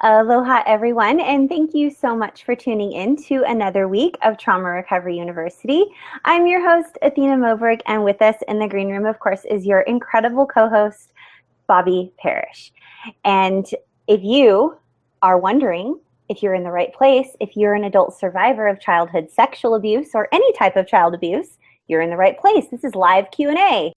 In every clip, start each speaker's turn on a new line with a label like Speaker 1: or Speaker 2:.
Speaker 1: Aloha, everyone, and thank you so much for tuning in to another week of Trauma Recovery University. I'm your host, Athena Moberg, and with us in the green room, of course, is your incredible co-host, Bobby Parrish. And if you are wondering if you're in the right place, if you're an adult survivor of childhood sexual abuse or any type of child abuse, you're in the right place. This is live Q&A.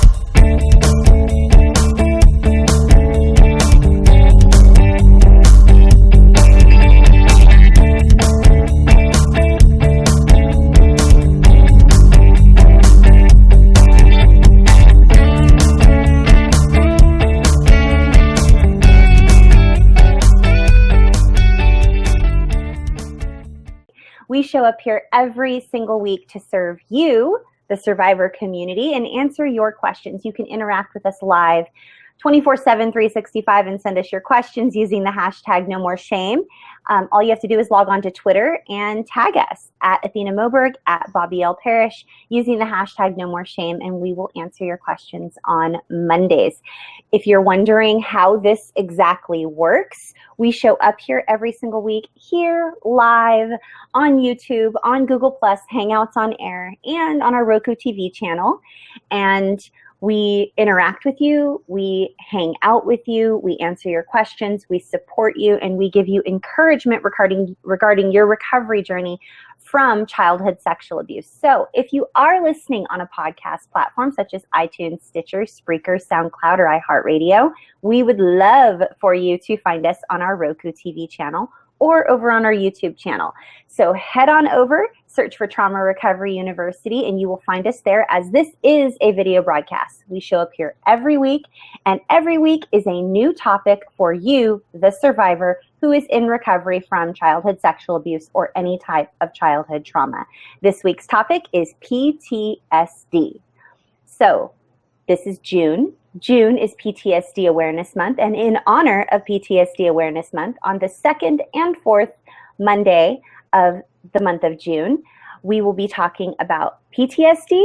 Speaker 1: We show up here every single week to serve you, the survivor community, and answer your questions. You can interact with us live 24/7, 365, and send us your questions using the hashtag #NoMoreShame. All you have to do is log on to Twitter and tag us at Athena Moberg, at Bobby L. Parrish, using the hashtag #NoMoreShame, and we will answer your questions on Mondays. If you're wondering how this exactly works, we show up here every single week, here live on YouTube, on Google+, Hangouts on Air, and on our Roku TV channel. And we interact with you, we hang out with you, we answer your questions, we support you, and we give you encouragement regarding your recovery journey from childhood sexual abuse. So if you are listening on a podcast platform such as iTunes, Stitcher, Spreaker, SoundCloud, or iHeartRadio, we would love for you to find us on our Roku TV channel or over on our YouTube channel. So head on over, search for Trauma Recovery University, and you will find us there, as this is a video broadcast. We show up here every week, and every week is a new topic for you, the survivor, who is in recovery from childhood sexual abuse or any type of childhood trauma. This week's topic is PTSD. So this is June. June is PTSD Awareness Month, and in honor of PTSD Awareness Month, on the 2nd and 4th Monday of the month of June, we will be talking about PTSD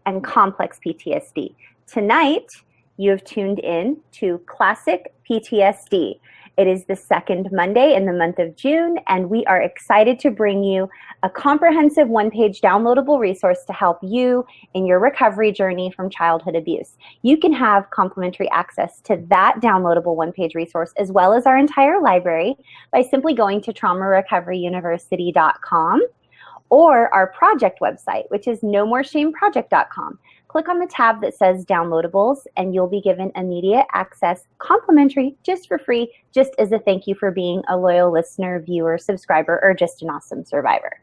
Speaker 1: and complex PTSD. Tonight, you have tuned in to Classic PTSD. It is the 2nd Monday in the month of June, and we are excited to bring you a comprehensive one-page downloadable resource to help you in your recovery journey from childhood abuse. You can have complimentary access to that downloadable one-page resource as well as our entire library by simply going to traumarecoveryuniversity.com or our project website, which is nomoreshameproject.com. Click on the tab that says downloadables, and you'll be given immediate access, complimentary, just for free, just as a thank you for being a loyal listener, viewer, subscriber, or just an awesome survivor.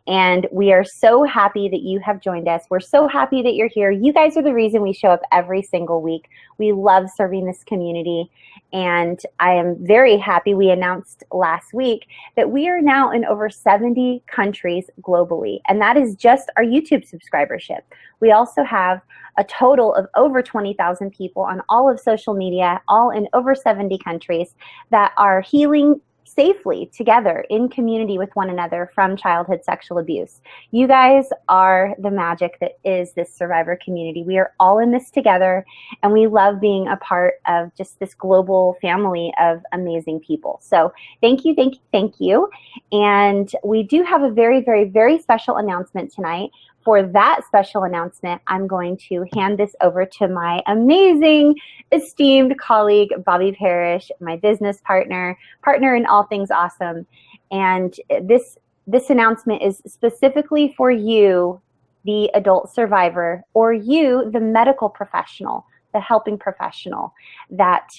Speaker 1: And we are so happy that you have joined us. We're so happy that you're here. You guys are the reason we show up every single week. We love serving this community, and I am very happy. We announced last week that we are now in over 70 countries globally, and that is just our YouTube subscribership. We also have a total of over 20,000 people on all of social media, all in over 70 countries, that are healing safely together in community with one another from childhood sexual abuse. You guys are the magic that is this survivor community. We are all in this together, and we love being a part of just this global family of amazing people. So thank you, thank you, thank you. And we do have a very, very, very special announcement tonight. For that special announcement, I'm going to hand this over to my amazing, esteemed colleague, Bobby Parrish, my business partner in all things awesome. And this announcement is specifically for you, the adult survivor, or you, the medical professional, the helping professional, that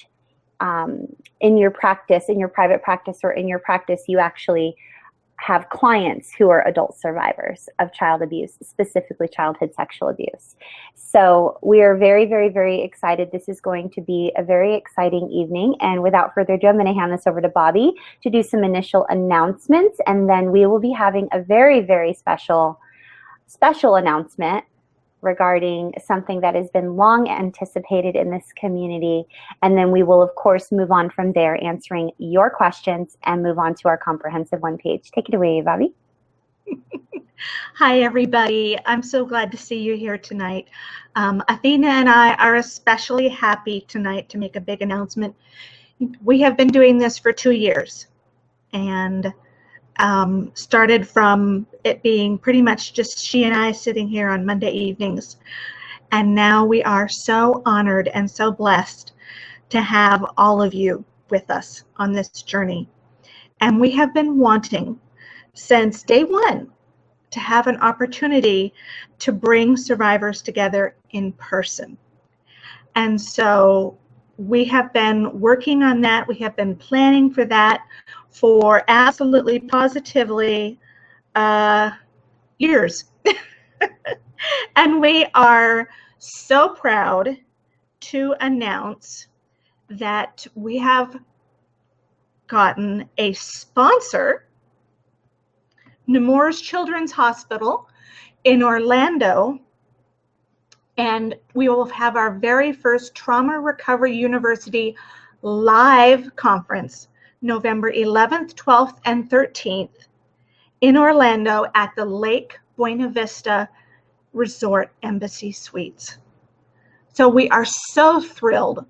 Speaker 1: in your practice, in your private practice, or in your practice, you actually have clients who are adult survivors of child abuse, specifically childhood sexual abuse. So we are very, very, very excited. This is going to be a very exciting evening. And without further ado, I'm going to hand this over to Bobby to do some initial announcements. And then we will be having a very, very special announcement regarding something that has been long anticipated in this community. And then we will, of course, move on from there, answering your questions, and move on to our comprehensive one page. Take it away, Bobby.
Speaker 2: Hi, everybody. I'm so glad to see you here tonight. Athena and I are especially happy tonight to make a big announcement. We have been doing this for 2 years. and started from it being pretty much just she and I sitting here on Monday evenings. And now we are so honored and so blessed to have all of you with us on this journey. And we have been wanting since day one to have an opportunity to bring survivors together in person. And so we have been working on that. We have been planning for that for absolutely positively years. And we are so proud to announce that we have gotten a sponsor, Nemours Children's Hospital in Orlando, and we will have our very first Trauma Recovery University live conference November 11th, 12th, and 13th in Orlando at the Lake Buena Vista Resort Embassy Suites. So we are so thrilled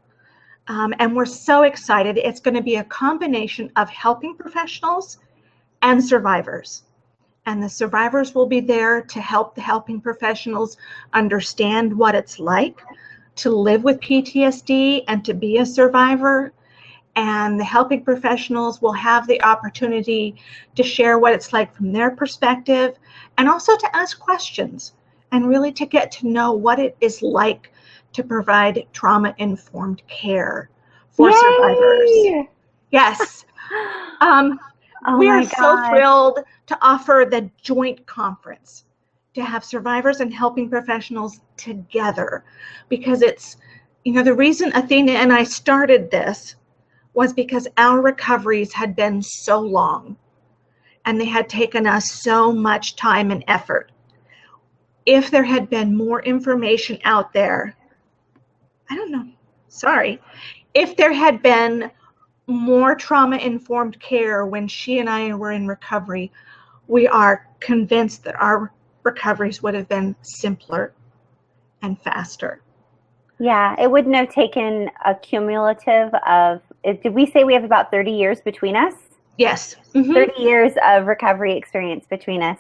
Speaker 2: and we're so excited. It's going to be a combination of helping professionals and survivors. And the survivors will be there to help the helping professionals understand what it's like to live with PTSD and to be a survivor. And the helping professionals will have the opportunity to share what it's like from their perspective and also to ask questions and really to get to know what it is like to provide trauma-informed care for
Speaker 1: Yay!
Speaker 2: survivors. Yes.
Speaker 1: Oh
Speaker 2: we are
Speaker 1: my
Speaker 2: so
Speaker 1: God.
Speaker 2: thrilled to offer the joint conference to have survivors and helping professionals together, because it's, the reason Athena and I started this was because our recoveries had been so long and they had taken us so much time and effort. If there had been more information out there, if there had been more trauma-informed care when she and I were in recovery, we are convinced that our recoveries would have been simpler and faster.
Speaker 1: Yeah, it wouldn't have taken a cumulative of, did we say we have about 30 years between us?
Speaker 2: Yes.
Speaker 1: 30 years of recovery experience between us,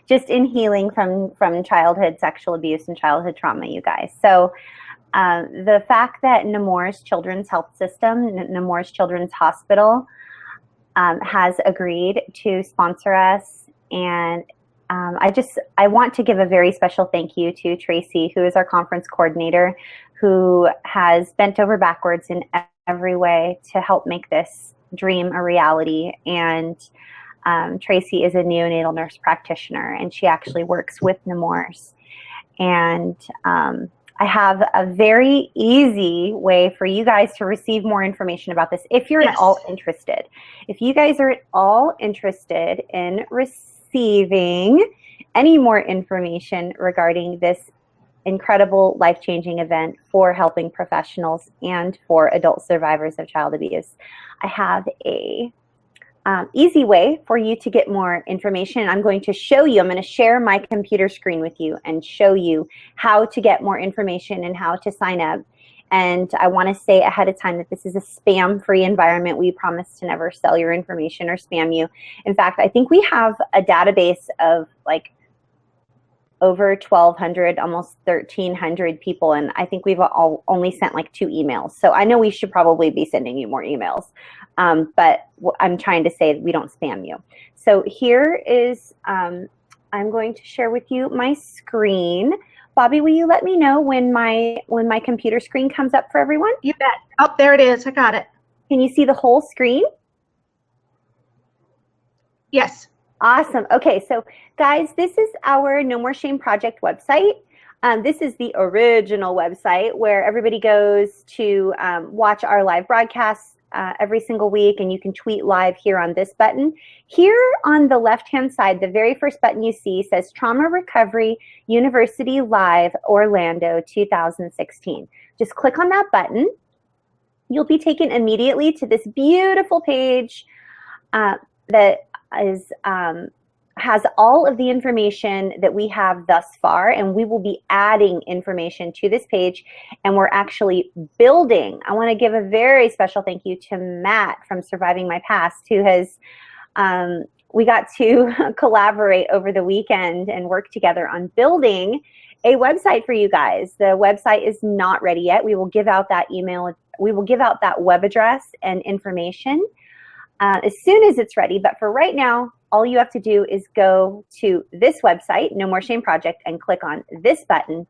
Speaker 1: just in healing from childhood sexual abuse and childhood trauma, you guys. So the fact that Nemours Children's Health System, Nemours Children's Hospital, has agreed to sponsor us, and I want to give a very special thank you to Tracy, who is our conference coordinator, who has bent over backwards in every way to help make this dream a reality. And Tracy is a neonatal nurse practitioner, and she actually works with Nemours. And I have a very easy way for you guys to receive more information about this if you're at all interested. If you guys are at all interested in receiving any more information regarding this incredible life-changing event for helping professionals and for adult survivors of child abuse, I have a easy way for you to get more information. I'm going to show you, I'm going to share my computer screen with you and show you how to get more information and how to sign up. And I want to say ahead of time that this is a spam-free environment. We promise to never sell your information or spam you. In fact, I think we have a database of like over 1,200, almost 1,300 people, and I think we've only sent like 2 emails. So I know we should probably be sending you more emails, but I'm trying to say we don't spam you. So here is, I'm going to share with you my screen. Bobby, will you let me know when my computer screen comes up for everyone?
Speaker 2: You bet. Oh, there it is. I got it.
Speaker 1: Can you see the whole screen?
Speaker 2: Yes.
Speaker 1: Awesome. Okay, so guys, this is our No More Shame Project website. This is the original website where everybody goes to watch our live broadcasts every single week, and you can tweet live here on this button. Here on the left-hand side, the very first button you see says Trauma Recovery University Live Orlando 2016. Just click on that button. You'll be taken immediately to this beautiful page that is has all of the information that we have thus far, and we will be adding information to this page, and we're actually building. I want to give a very special thank you to Matt from Surviving My Past, who has We got to collaborate over the weekend and work together on building a website for you guys. The website is not ready yet. We will give out that email. We will give out that web address and information as soon as it's ready. But for right now, all you have to do is go to this website, No More Shame Project, and click on this button.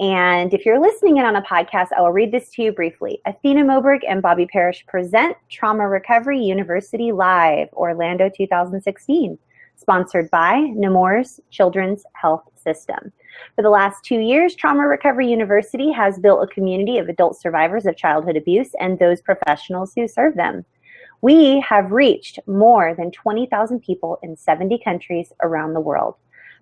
Speaker 1: And if you're listening in on a podcast, I will read this to you briefly. Athena Moberg and Bobby Parrish present Trauma Recovery University Live, Orlando 2016, sponsored by Nemours Children's Health System. For the last 2 years, Trauma Recovery University has built a community of adult survivors of childhood abuse and those professionals who serve them. We have reached more than 20,000 people in 70 countries around the world.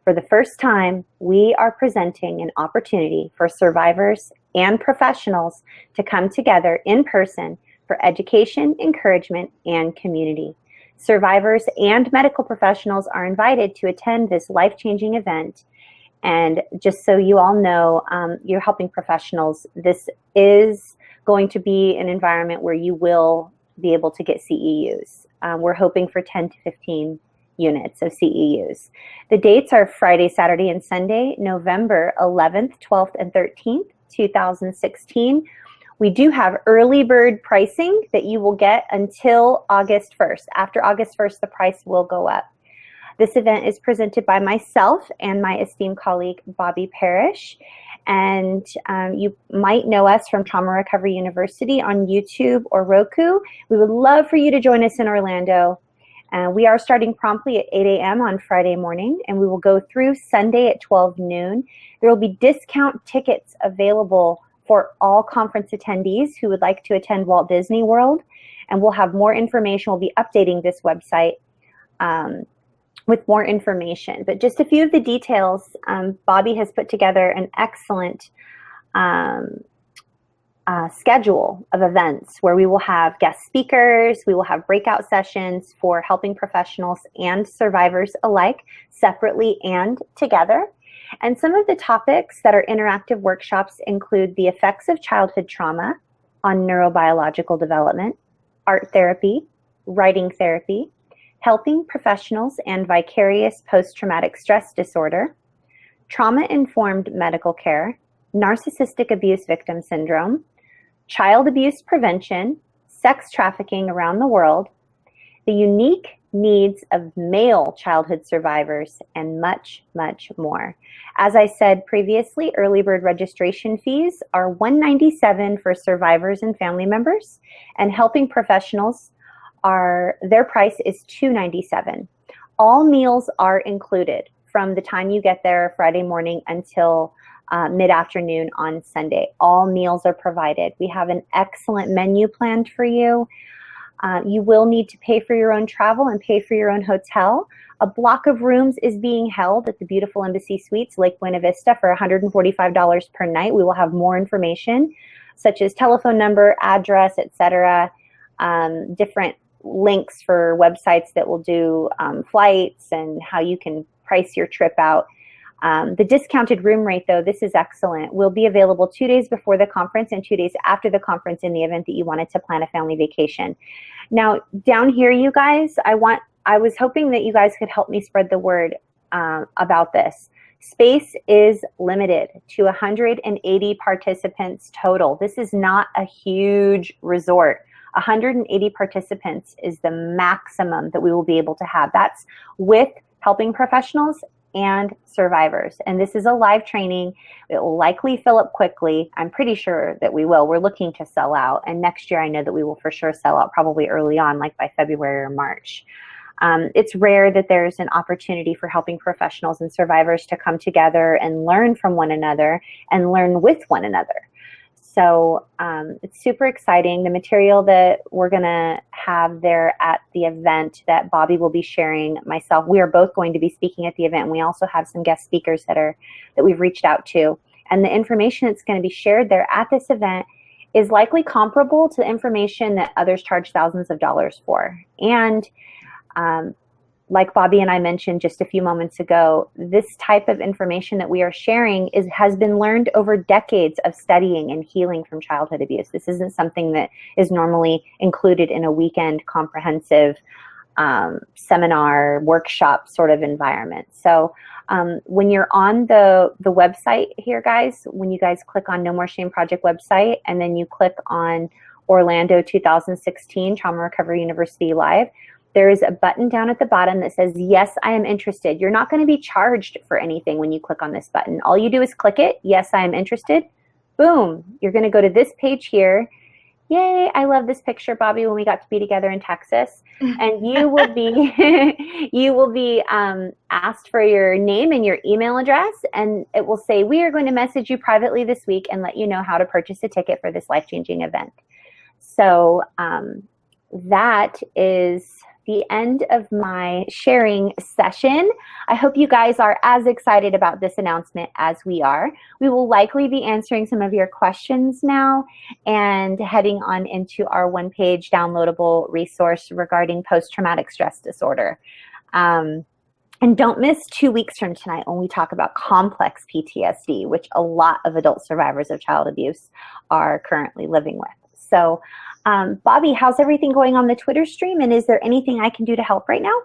Speaker 1: For the first time, we are presenting an opportunity for survivors and professionals to come together in person for education, encouragement, and community. Survivors and medical professionals are invited to attend this life-changing event. And just so you all know, you're helping professionals. This is going to be an environment where you will be able to get CEUs. We're hoping for 10 to 15 units of CEUs. The dates are Friday, Saturday, and Sunday, November 11th, 12th, and 13th, 2016. We do have early bird pricing that you will get until August 1st. After August 1st, the price will go up. This event is presented by myself and my esteemed colleague, Bobby Parrish. And you might know us from Trauma Recovery University on YouTube or Roku. We would love for you to join us in Orlando. We are starting promptly at 8 a.m. on Friday morning, and we will go through Sunday at 12 noon. There will be discount tickets available for all conference attendees who would like to attend Walt Disney World, and we'll have more information. We'll be updating this website with more information. But just a few of the details, Bobby has put together an excellent schedule of events where we will have guest speakers, we will have breakout sessions for helping professionals and survivors alike, separately and together. And some of the topics that are interactive workshops include the effects of childhood trauma on neurobiological development, art therapy, writing therapy, helping professionals and vicarious post-traumatic stress disorder, trauma-informed medical care, narcissistic abuse victim syndrome, child abuse prevention, sex trafficking around the world, the unique needs of male childhood survivors, and much, much more. As I said previously, early bird registration fees are $197 for survivors and family members, and helping professionals their price is $297. All meals are included from the time you get there Friday morning until mid-afternoon on Sunday. All meals are provided. We have an excellent menu planned for you. You will need to pay for your own travel and pay for your own hotel. A block of rooms is being held at the beautiful Embassy Suites, Lake Buena Vista, for $145 per night. We will have more information, such as telephone number, address, etc., different links for websites that will do flights and how you can price your trip out. The discounted room rate, though, this is excellent, will be available 2 days before the conference and 2 days after the conference in the event that you wanted to plan a family vacation. Now, down here, you guys, I was hoping that you guys could help me spread the word about this. Space is limited to 180 participants total. This is not a huge resort. 180 participants is the maximum that we will be able to have. That's with helping professionals and survivors. And this is a live training. It will likely fill up quickly. I'm pretty sure that we will. We're looking to sell out. And next year, I know that we will for sure sell out probably early on, like by February or March. It's rare that there's an opportunity for helping professionals and survivors to come together and learn from one another and learn with one another. So it's super exciting. The material that we're going to have there at the event that Bobby will be sharing, myself, we are both going to be speaking at the event. We also have some guest speakers that we've reached out to. And the information that's going to be shared there at this event is likely comparable to the information that others charge thousands of dollars for. And like Bobby and I mentioned just a few moments ago, this type of information that we are sharing has been learned over decades of studying and healing from childhood abuse. This isn't something that is normally included in a weekend comprehensive seminar, workshop sort of environment. So when you're on the website here, guys, when you guys click on No More Shame Project website, and then you click on Orlando 2016 Trauma Recovery University Live, there is a button down at the bottom that says, yes, I am interested. You're not going to be charged for anything when you click on this button. All you do is click it, yes, I am interested. Boom, you're going to go to this page here. Yay, I love this picture, Bobby, when we got to be together in Texas. And you will be asked for your name and your email address, and it will say, we are going to message you privately this week and let you know how to purchase a ticket for this life-changing event. So that is the end of my sharing session. I hope you guys are as excited about this announcement as we are. We will likely be answering some of your questions now and heading on into our one-page downloadable resource regarding post-traumatic stress disorder. And don't miss 2 weeks from tonight when we talk about complex PTSD, which a lot of adult survivors of child abuse are currently living with. So Bobby, how's everything going on the Twitter stream? And is there anything I can do to help right now?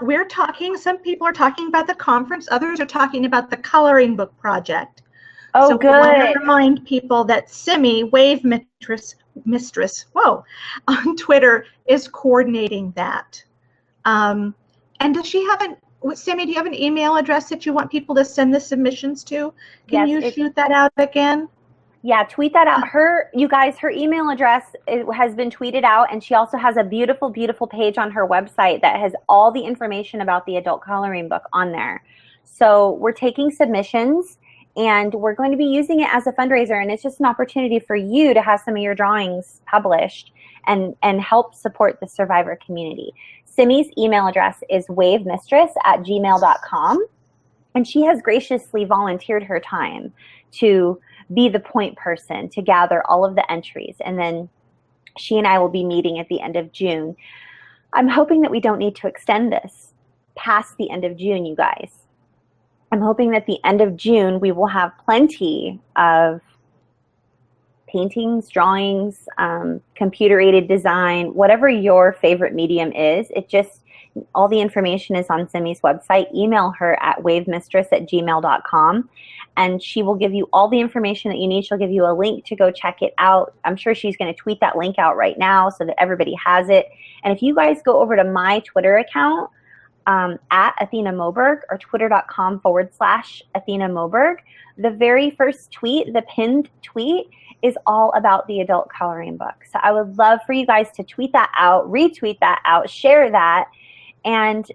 Speaker 2: We're talking, some people are talking about the conference, others are talking about the coloring book project.
Speaker 1: Oh,
Speaker 2: so
Speaker 1: good.
Speaker 2: I want to remind people that Simi, Wave Mistress, on Twitter is coordinating that. And does she have Simi, do you have an email address that you want people to send the submissions to? Can you shoot that out again?
Speaker 1: Yeah, tweet that out. You guys, her email address has been tweeted out, and she also has a beautiful, beautiful page on her website that has all the information about the adult coloring book on there. So we're taking submissions, and we're going to be using it as a fundraiser, and it's just an opportunity for you to have some of your drawings published and help support the survivor community. Simi's email address is wavemistress@gmail.com, and she has graciously volunteered her time to be the point person to gather all of the entries. And then she and I will be meeting at the end of June. I'm hoping that we don't need to extend this past the end of June, you guys. I'm hoping that the end of June, we will have plenty of paintings, drawings, computer-aided design, whatever your favorite medium is. All the information is on Simi's website. Email her at wavemistress@gmail.com, and she will give you all the information that you need. She'll give you a link to go check it out. I'm sure she's going to tweet that link out right now so that everybody has it. And if you guys go over to my Twitter account, at Athena Moberg, or twitter.com/Athena Moberg, the very first tweet, the pinned tweet, is all about the adult coloring book. So I would love for you guys to tweet that out, retweet that out, share that, and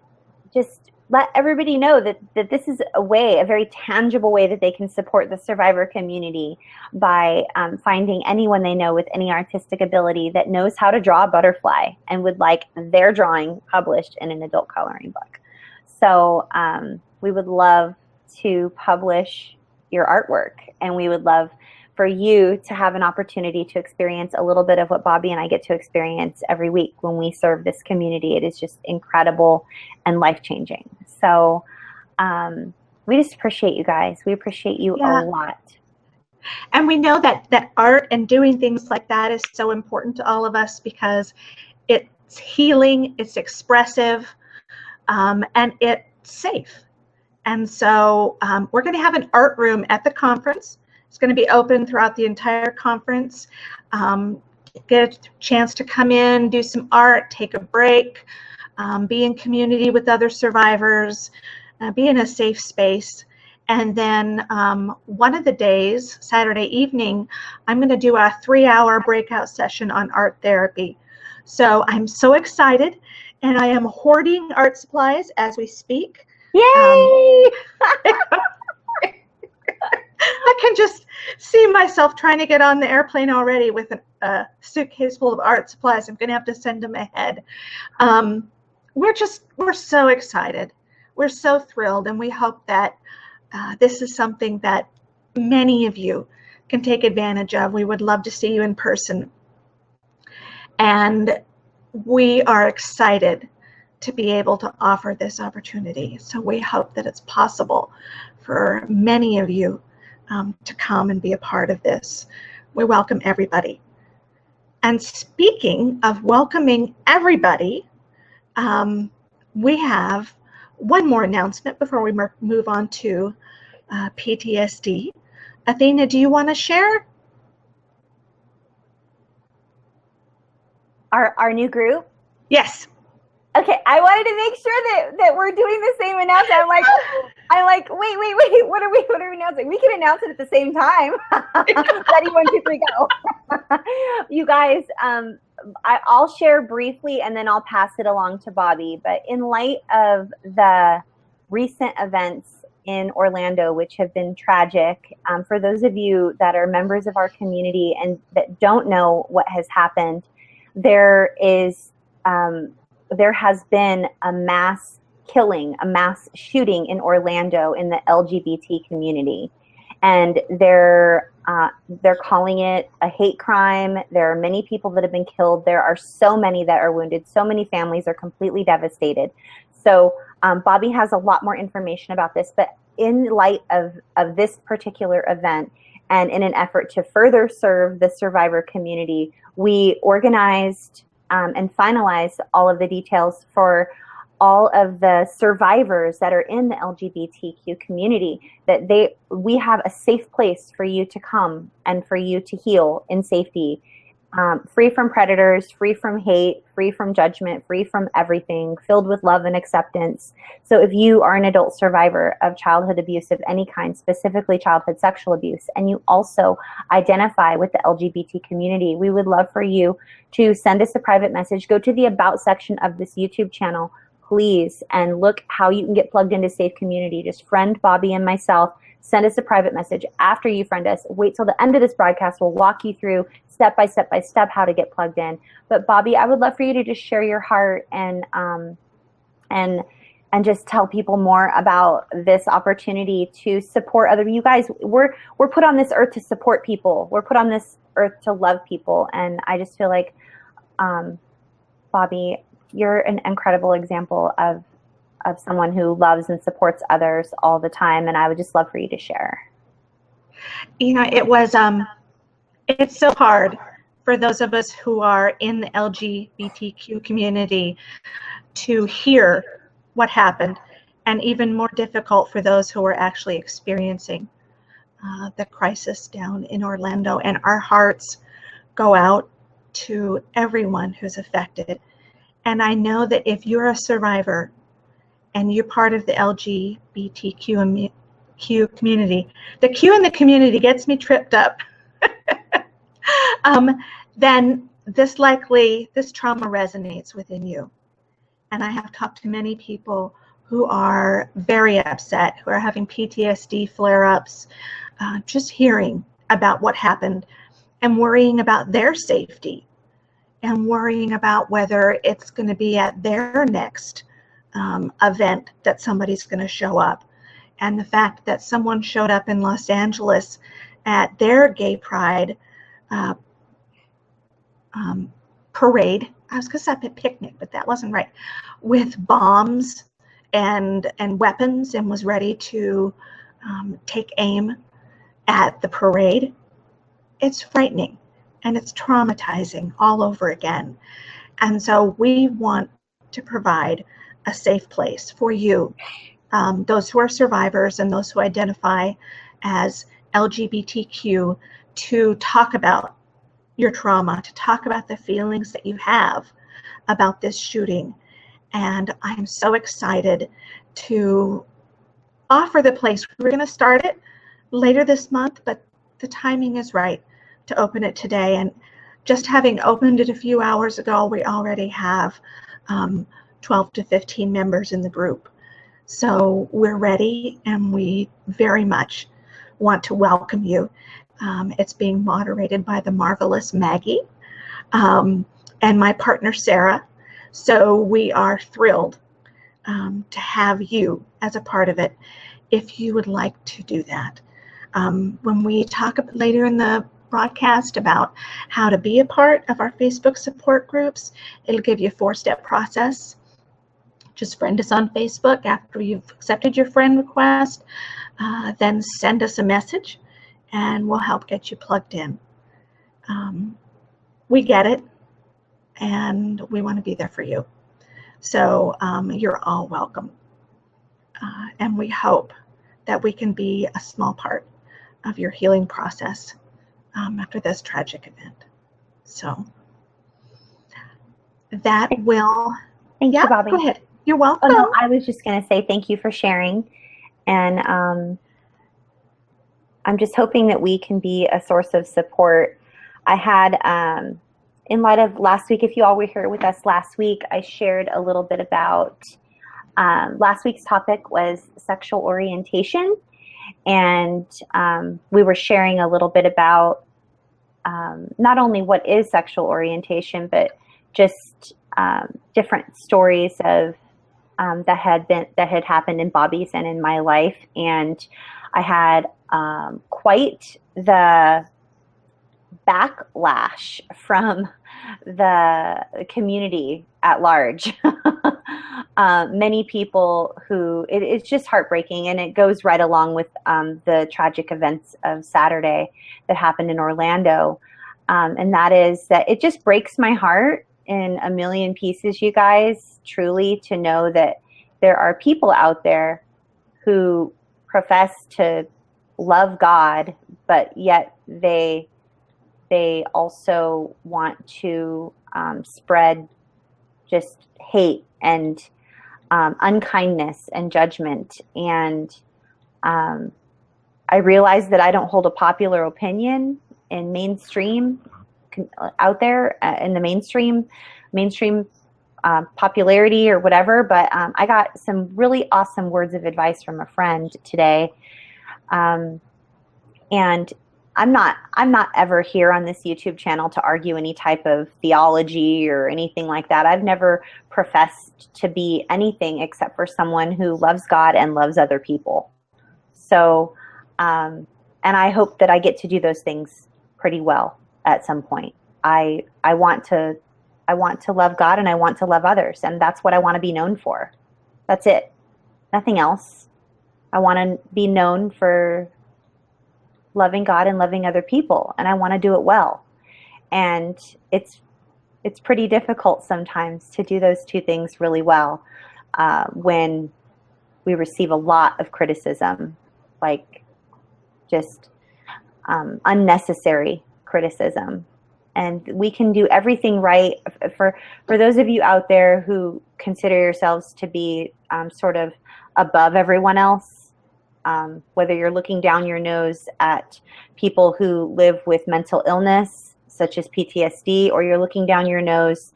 Speaker 1: just let everybody know that this is a very tangible way that they can support the survivor community by finding anyone they know with any artistic ability that knows how to draw a butterfly and would like their drawing published in an adult coloring book. So we would love to publish your artwork, and we would love for you to have an opportunity to experience a little bit of what Bobby and I get to experience every week when we serve this community. It is just incredible and life-changing. So we just appreciate you guys. We appreciate you a lot.
Speaker 2: And we know that art and doing things like that is so important to all of us because it's healing, it's expressive, and it's safe. And so we're going to have an art room at the conference. It's going to be open throughout the entire conference. Get a chance to come in, do some art, take a break, be in community with other survivors, be in a safe space. And then one of the days, Saturday evening, I'm going to do a 3-hour breakout session on art therapy. So I'm so excited, and I am hoarding art supplies as we speak.
Speaker 1: Yay!
Speaker 2: I can just see myself trying to get on the airplane already with a suitcase full of art supplies. I'm going to have to send them ahead. We're so excited. We're so thrilled, and we hope that this is something that many of you can take advantage of. We would love to see you in person. And we are excited to be able to offer this opportunity. So we hope that it's possible for many of you to come and be a part of this. We welcome everybody. And speaking of welcoming everybody, We have one more announcement before we move on to PTSD. Athena, do you want to share?
Speaker 1: Our new group?
Speaker 2: Yes.
Speaker 1: Okay, I wanted to make sure that we're doing the same announcement. I'm like, wait, what are we announcing? We can announce it at the same time. Ready, 1, 2, 3, go. You guys, I'll share briefly and then I'll pass it along to Bobby. But in light of the recent events in Orlando, which have been tragic, for those of you that are members of our community and that don't know what has happened, there has been a mass killing, a mass shooting in Orlando in the LGBT community. And they're calling it a hate crime. There are many people that have been killed. There are so many that are wounded. So many families are completely devastated. So Bobby has a lot more information about this. But in light of this particular event, and in an effort to further serve the survivor community, we organized and finalize all of the details for all of the survivors that are in the LGBTQ community, that we have a safe place for you to come and for you to heal in safety, free from predators, free from hate, free from judgment, free from everything, filled with love and acceptance. So if you are an adult survivor of childhood abuse of any kind, specifically childhood sexual abuse, and you also identify with the LGBT community, we would love for you to send us a private message. Go to the About section of this YouTube channel, please, and look how you can get plugged into Safe Community. Just friend Bobby and myself. Send us a private message. After you friend us, wait till the end of this broadcast. We'll walk you through step by step how to get plugged in. But Bobby, I would love for you to just share your heart and just tell people more about this opportunity to support other. You guys, we're put on this earth to support people. We're put on this earth to love people, and I just feel like, Bobby, you're an incredible example of someone who loves and supports others all the time, and I would just love for you to share.
Speaker 2: You know, it's so hard for those of us who are in the LGBTQ community to hear what happened, and even more difficult for those who are actually experiencing the crisis down in Orlando. And our hearts go out to everyone who's affected. And I know that if you're a survivor and you're part of the LGBTQ community, the Q in the community gets me tripped up, then this trauma resonates within you. And I have talked to many people who are very upset, who are having PTSD flare-ups, just hearing about what happened and worrying about their safety and worrying about whether it's going to be at their next event that somebody's going to show up. And the fact that someone showed up in Los Angeles at their gay pride parade, I was going to say a picnic, but that wasn't right, with bombs and weapons, and was ready to take aim at the parade. It's frightening and it's traumatizing all over again. And so we want to provide a safe place for you, those who are survivors and those who identify as LGBTQ, to talk about your trauma, to talk about the feelings that you have about this shooting. And I'm so excited to offer the place. We're going to start it later this month, but the timing is right to open it today. And just having opened it a few hours ago, we already have 12 to 15 members in the group. So we're ready, and we very much want to welcome you. It's being moderated by the marvelous Maggie and my partner Sarah. So we are thrilled to have you as a part of it, if you would like to do that. When we talk later in the broadcast about how to be a part of our Facebook support groups, it'll give you a 4-step process. Just friend us on Facebook after you've accepted your friend request, then send us a message and we'll help get you plugged in. We get it, and we want to be there for you. So you're all welcome. And we hope that we can be a small part of your healing process after this tragic event. So that will...
Speaker 1: Thank you, Bobby.
Speaker 2: Go ahead. You're welcome.
Speaker 1: Oh, no, I was just going to say thank you for sharing. And I'm just hoping that we can be a source of support. I had, in light of last week, if you all were here with us last week, I shared a little bit about, last week's topic was sexual orientation. And we were sharing a little bit about not only what is sexual orientation, but just different stories of that had happened in Bobby's and in my life. And I had quite the backlash from the community at large. Many people who, it's just heartbreaking, and it goes right along with the tragic events of Saturday that happened in Orlando. And that is that it just breaks my heart in a million pieces, you guys, truly, to know that there are people out there who profess to love God, but yet they also want to spread just hate and unkindness and judgment. And I realize that I don't hold a popular opinion in mainstream out there in the mainstream popularity or whatever, but I got some really awesome words of advice from a friend today. And I'm not ever here on this YouTube channel to argue any type of theology or anything like that. I've never professed to be anything except for someone who loves God and loves other people. So, and I hope that I get to do those things pretty well at some point. I want to love God and I want to love others, and that's what I want to be known for. That's it. Nothing else. I want to be known for loving God and loving other people, and I want to do it well. And it's pretty difficult sometimes to do those two things really well when we receive a lot of criticism, like just unnecessary criticism. And we can do everything right. For those of you out there who consider yourselves to be sort of above everyone else, whether you're looking down your nose at people who live with mental illness, such as PTSD, or you're looking down your nose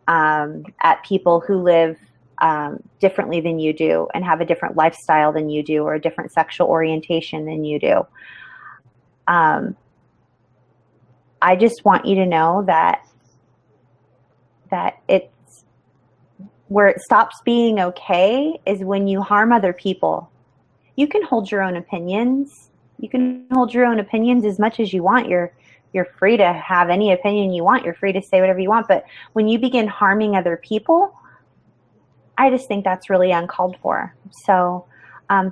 Speaker 1: at people who live differently than you do and have a different lifestyle than you do or a different sexual orientation than you do. I just want you to know that it's where it stops being okay is when you harm other people. You can hold your own opinions. You can hold your own opinions as much as you want. You're free to have any opinion you want. You're free to say whatever you want. But when you begin harming other people, I just think that's really uncalled for. So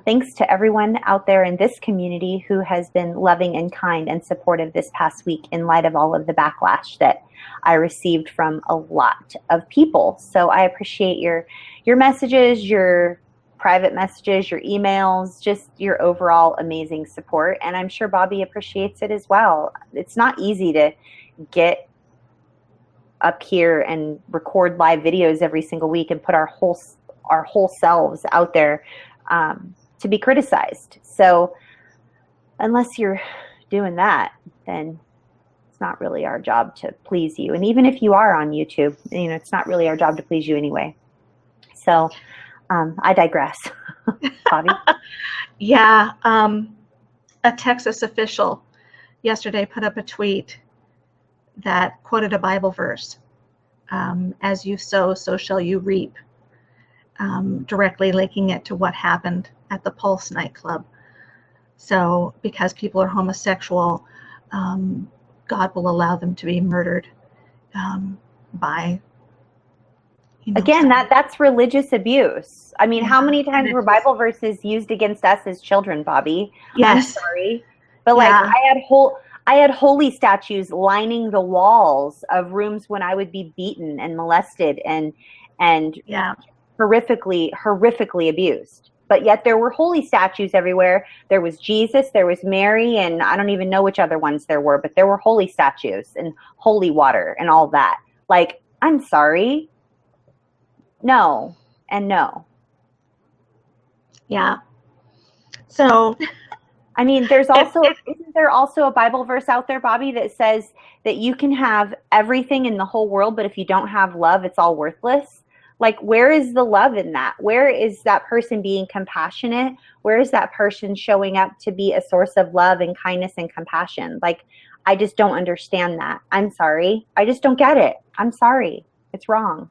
Speaker 1: thanks to everyone out there in this community who has been loving and kind and supportive this past week in light of all of the backlash that I received from a lot of people. So I appreciate your messages, your private messages, your emails, just your overall amazing support. And I'm sure Bobby appreciates it as well. It's not easy to get up here and record live videos every single week and put our whole selves out there to be criticized. So unless you're doing that, then it's not really our job to please you. And even if you are on YouTube, it's not really our job to please you anyway. So I digress. Bobby?
Speaker 2: Yeah. A Texas official yesterday put up a tweet that quoted a Bible verse, as you sow, so shall you reap, directly linking it to what happened at the Pulse nightclub. So because people are homosexual, God will allow them to be murdered by...
Speaker 1: Again, that's religious abuse. I mean, how many times were Bible verses used against us as children, Bobby?
Speaker 2: Yes.
Speaker 1: I'm sorry. But I had holy statues lining the walls of rooms when I would be beaten and molested and and
Speaker 2: Yeah.
Speaker 1: horrifically abused. But yet there were holy statues everywhere. There was Jesus, there was Mary, and I don't even know which other ones there were, but there were holy statues and holy water and all that. Like, I'm sorry. No and no.
Speaker 2: Yeah. So,
Speaker 1: I mean, isn't there also a Bible verse out there, Bobby, that says that you can have everything in the whole world, but if you don't have love, it's all worthless? Like, where is the love in that? Where is that person being compassionate? Where is that person showing up to be a source of love and kindness and compassion? Like, I just don't understand that. I'm sorry. I just don't get it. I'm sorry. It's wrong.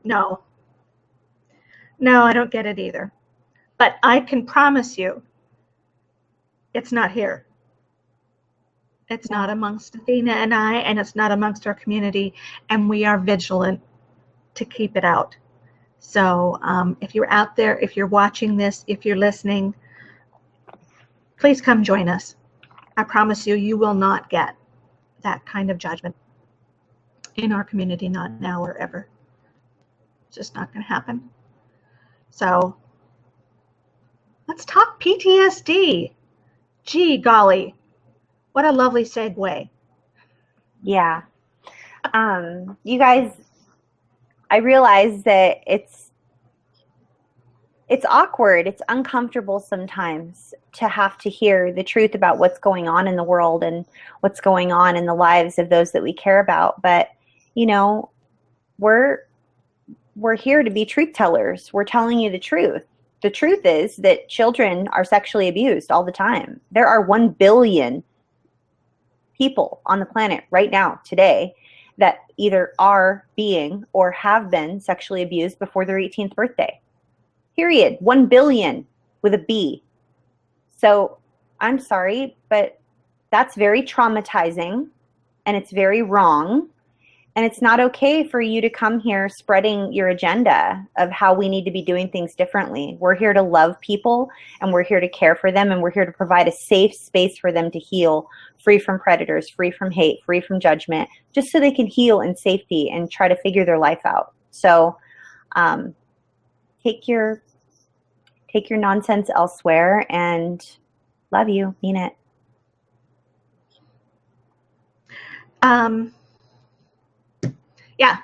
Speaker 2: no, I don't get it either. But I can promise you, it's not here. It's not amongst Athena and I, and it's not amongst our community, and we are vigilant to keep it out. So if you're out there, if you're watching this, if you're listening, please come join us. I promise you, you will not get that kind of judgment in our community, not now or ever. It's just not going to happen. So let's talk PTSD. Gee golly, what a lovely segue.
Speaker 1: Yeah. You guys, I realize that it's awkward. It's uncomfortable sometimes to have to hear the truth about what's going on in the world and what's going on in the lives of those that we care about. But, you know, we're here to be truth tellers. We're telling you the truth. The truth is that children are sexually abused all the time. There are 1 billion people on the planet right now, today, that either are being or have been sexually abused before their 18th birthday. Period. 1 billion with a B. So I'm sorry, but that's very traumatizing and it's very wrong. And it's not okay for you to come here spreading your agenda of how we need to be doing things differently. We're here to love people, and we're here to care for them, and we're here to provide a safe space for them to heal, free from predators, free from hate, free from judgment, just so they can heal in safety and try to figure their life out. So take your nonsense elsewhere, and love you. Mean it.
Speaker 2: Yeah,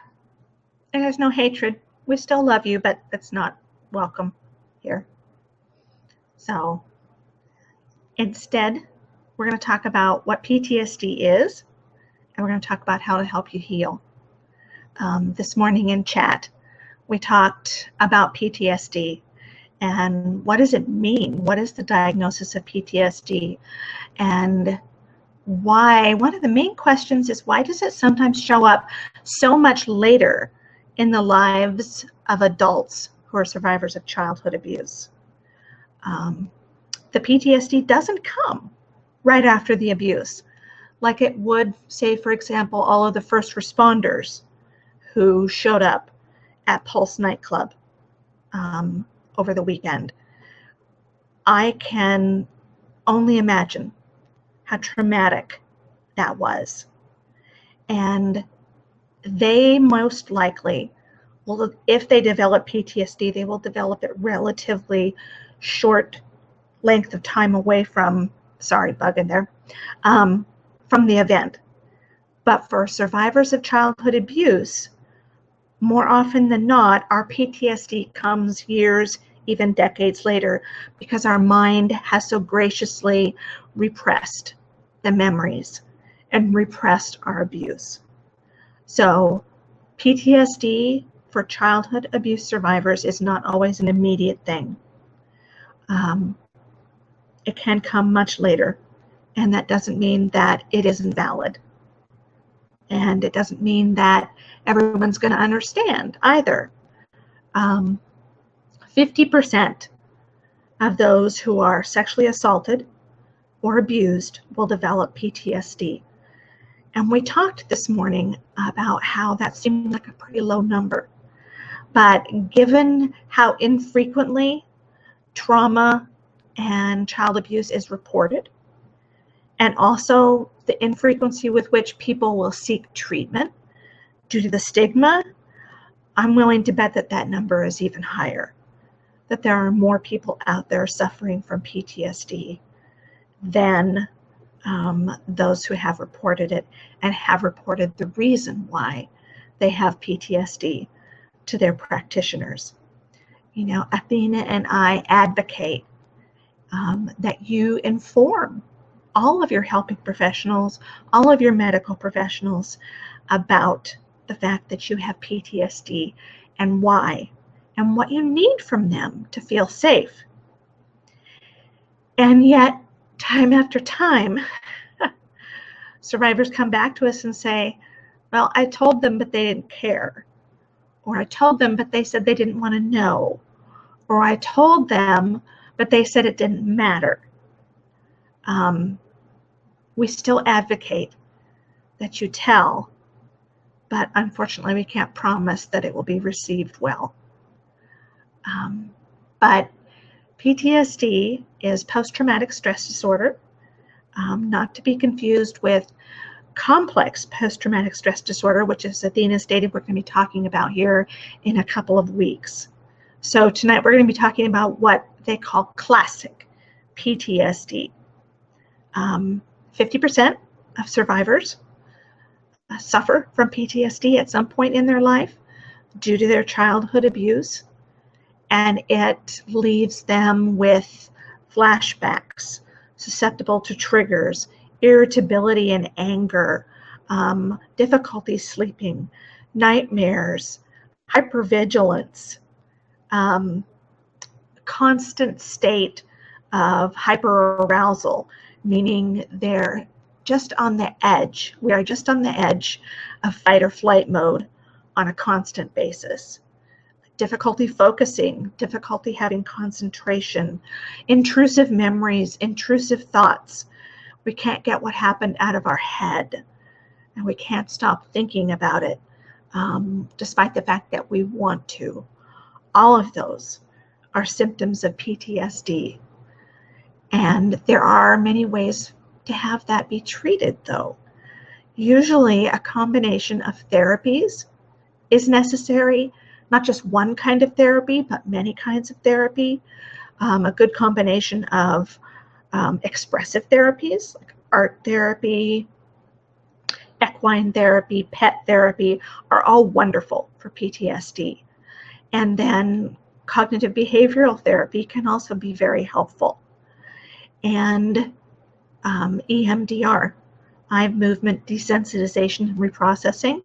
Speaker 2: and there's no hatred. We still love you, but it's not welcome here. So instead, we're going to talk about what PTSD is, and we're going to talk about how to help you heal. This morning in chat, we talked about PTSD and what does it mean? What is the diagnosis of PTSD? And why, one of the main questions is, why does it sometimes show up so much later in the lives of adults who are survivors of childhood abuse? The PTSD doesn't come right after the abuse, like it would, say, for example, all of the first responders who showed up at Pulse nightclub over the weekend. I can only imagine how traumatic that was. And they most likely will, if they develop PTSD, they will develop it relatively short length of time away from, sorry, bug in there, from the event. But for survivors of childhood abuse, more often than not, our PTSD comes years, even decades later, because our mind has so graciously repressed the memories and repressed our abuse. So PTSD for childhood abuse survivors is not always an immediate thing. It can come much later, and that doesn't mean that it isn't valid. And it doesn't mean that everyone's going to understand either. 50% of those who are sexually assaulted or abused will develop PTSD. And we talked this morning about how that seemed like a pretty low number. But given how infrequently trauma and child abuse is reported, and also the infrequency with which people will seek treatment due to the stigma, I'm willing to bet that that number is even higher, that there are more people out there suffering from PTSD than those who have reported it and have reported the reason why they have PTSD to their practitioners. You know, Athena and I advocate that you inform all of your helping professionals, all of your medical professionals about the fact that you have PTSD and why, and what you need from them to feel safe. And yet, time after time, survivors come back to us and say, well, I told them, but they didn't care. Or I told them, but they said they didn't want to know. Or I told them, but they said it didn't matter. We still advocate that you tell, but unfortunately we can't promise that it will be received well. But PTSD is post-traumatic stress disorder, not to be confused with complex post-traumatic stress disorder, which is Athena stated we're going to be talking about here in a couple of weeks. So tonight we're going to be talking about what they call classic PTSD. 50% of survivors suffer from PTSD at some point in their life due to their childhood abuse, and it leaves them with flashbacks, susceptible to triggers, irritability and anger, difficulty sleeping, nightmares, hypervigilance, constant state of hyperarousal, meaning they're just on the edge. We are just on the edge of fight or flight mode on a constant basis. Difficulty focusing, difficulty having concentration, intrusive memories, intrusive thoughts. We can't get what happened out of our head, and we can't stop thinking about it, despite the fact that we want to. All of those are symptoms of PTSD. And there are many ways to have that be treated, though. Usually a combination of therapies is necessary, not just one kind of therapy, but many kinds of therapy. A good combination of expressive therapies, like art therapy, equine therapy, pet therapy, are all wonderful for PTSD. And then cognitive behavioral therapy can also be very helpful. And EMDR, eye movement desensitization and reprocessing,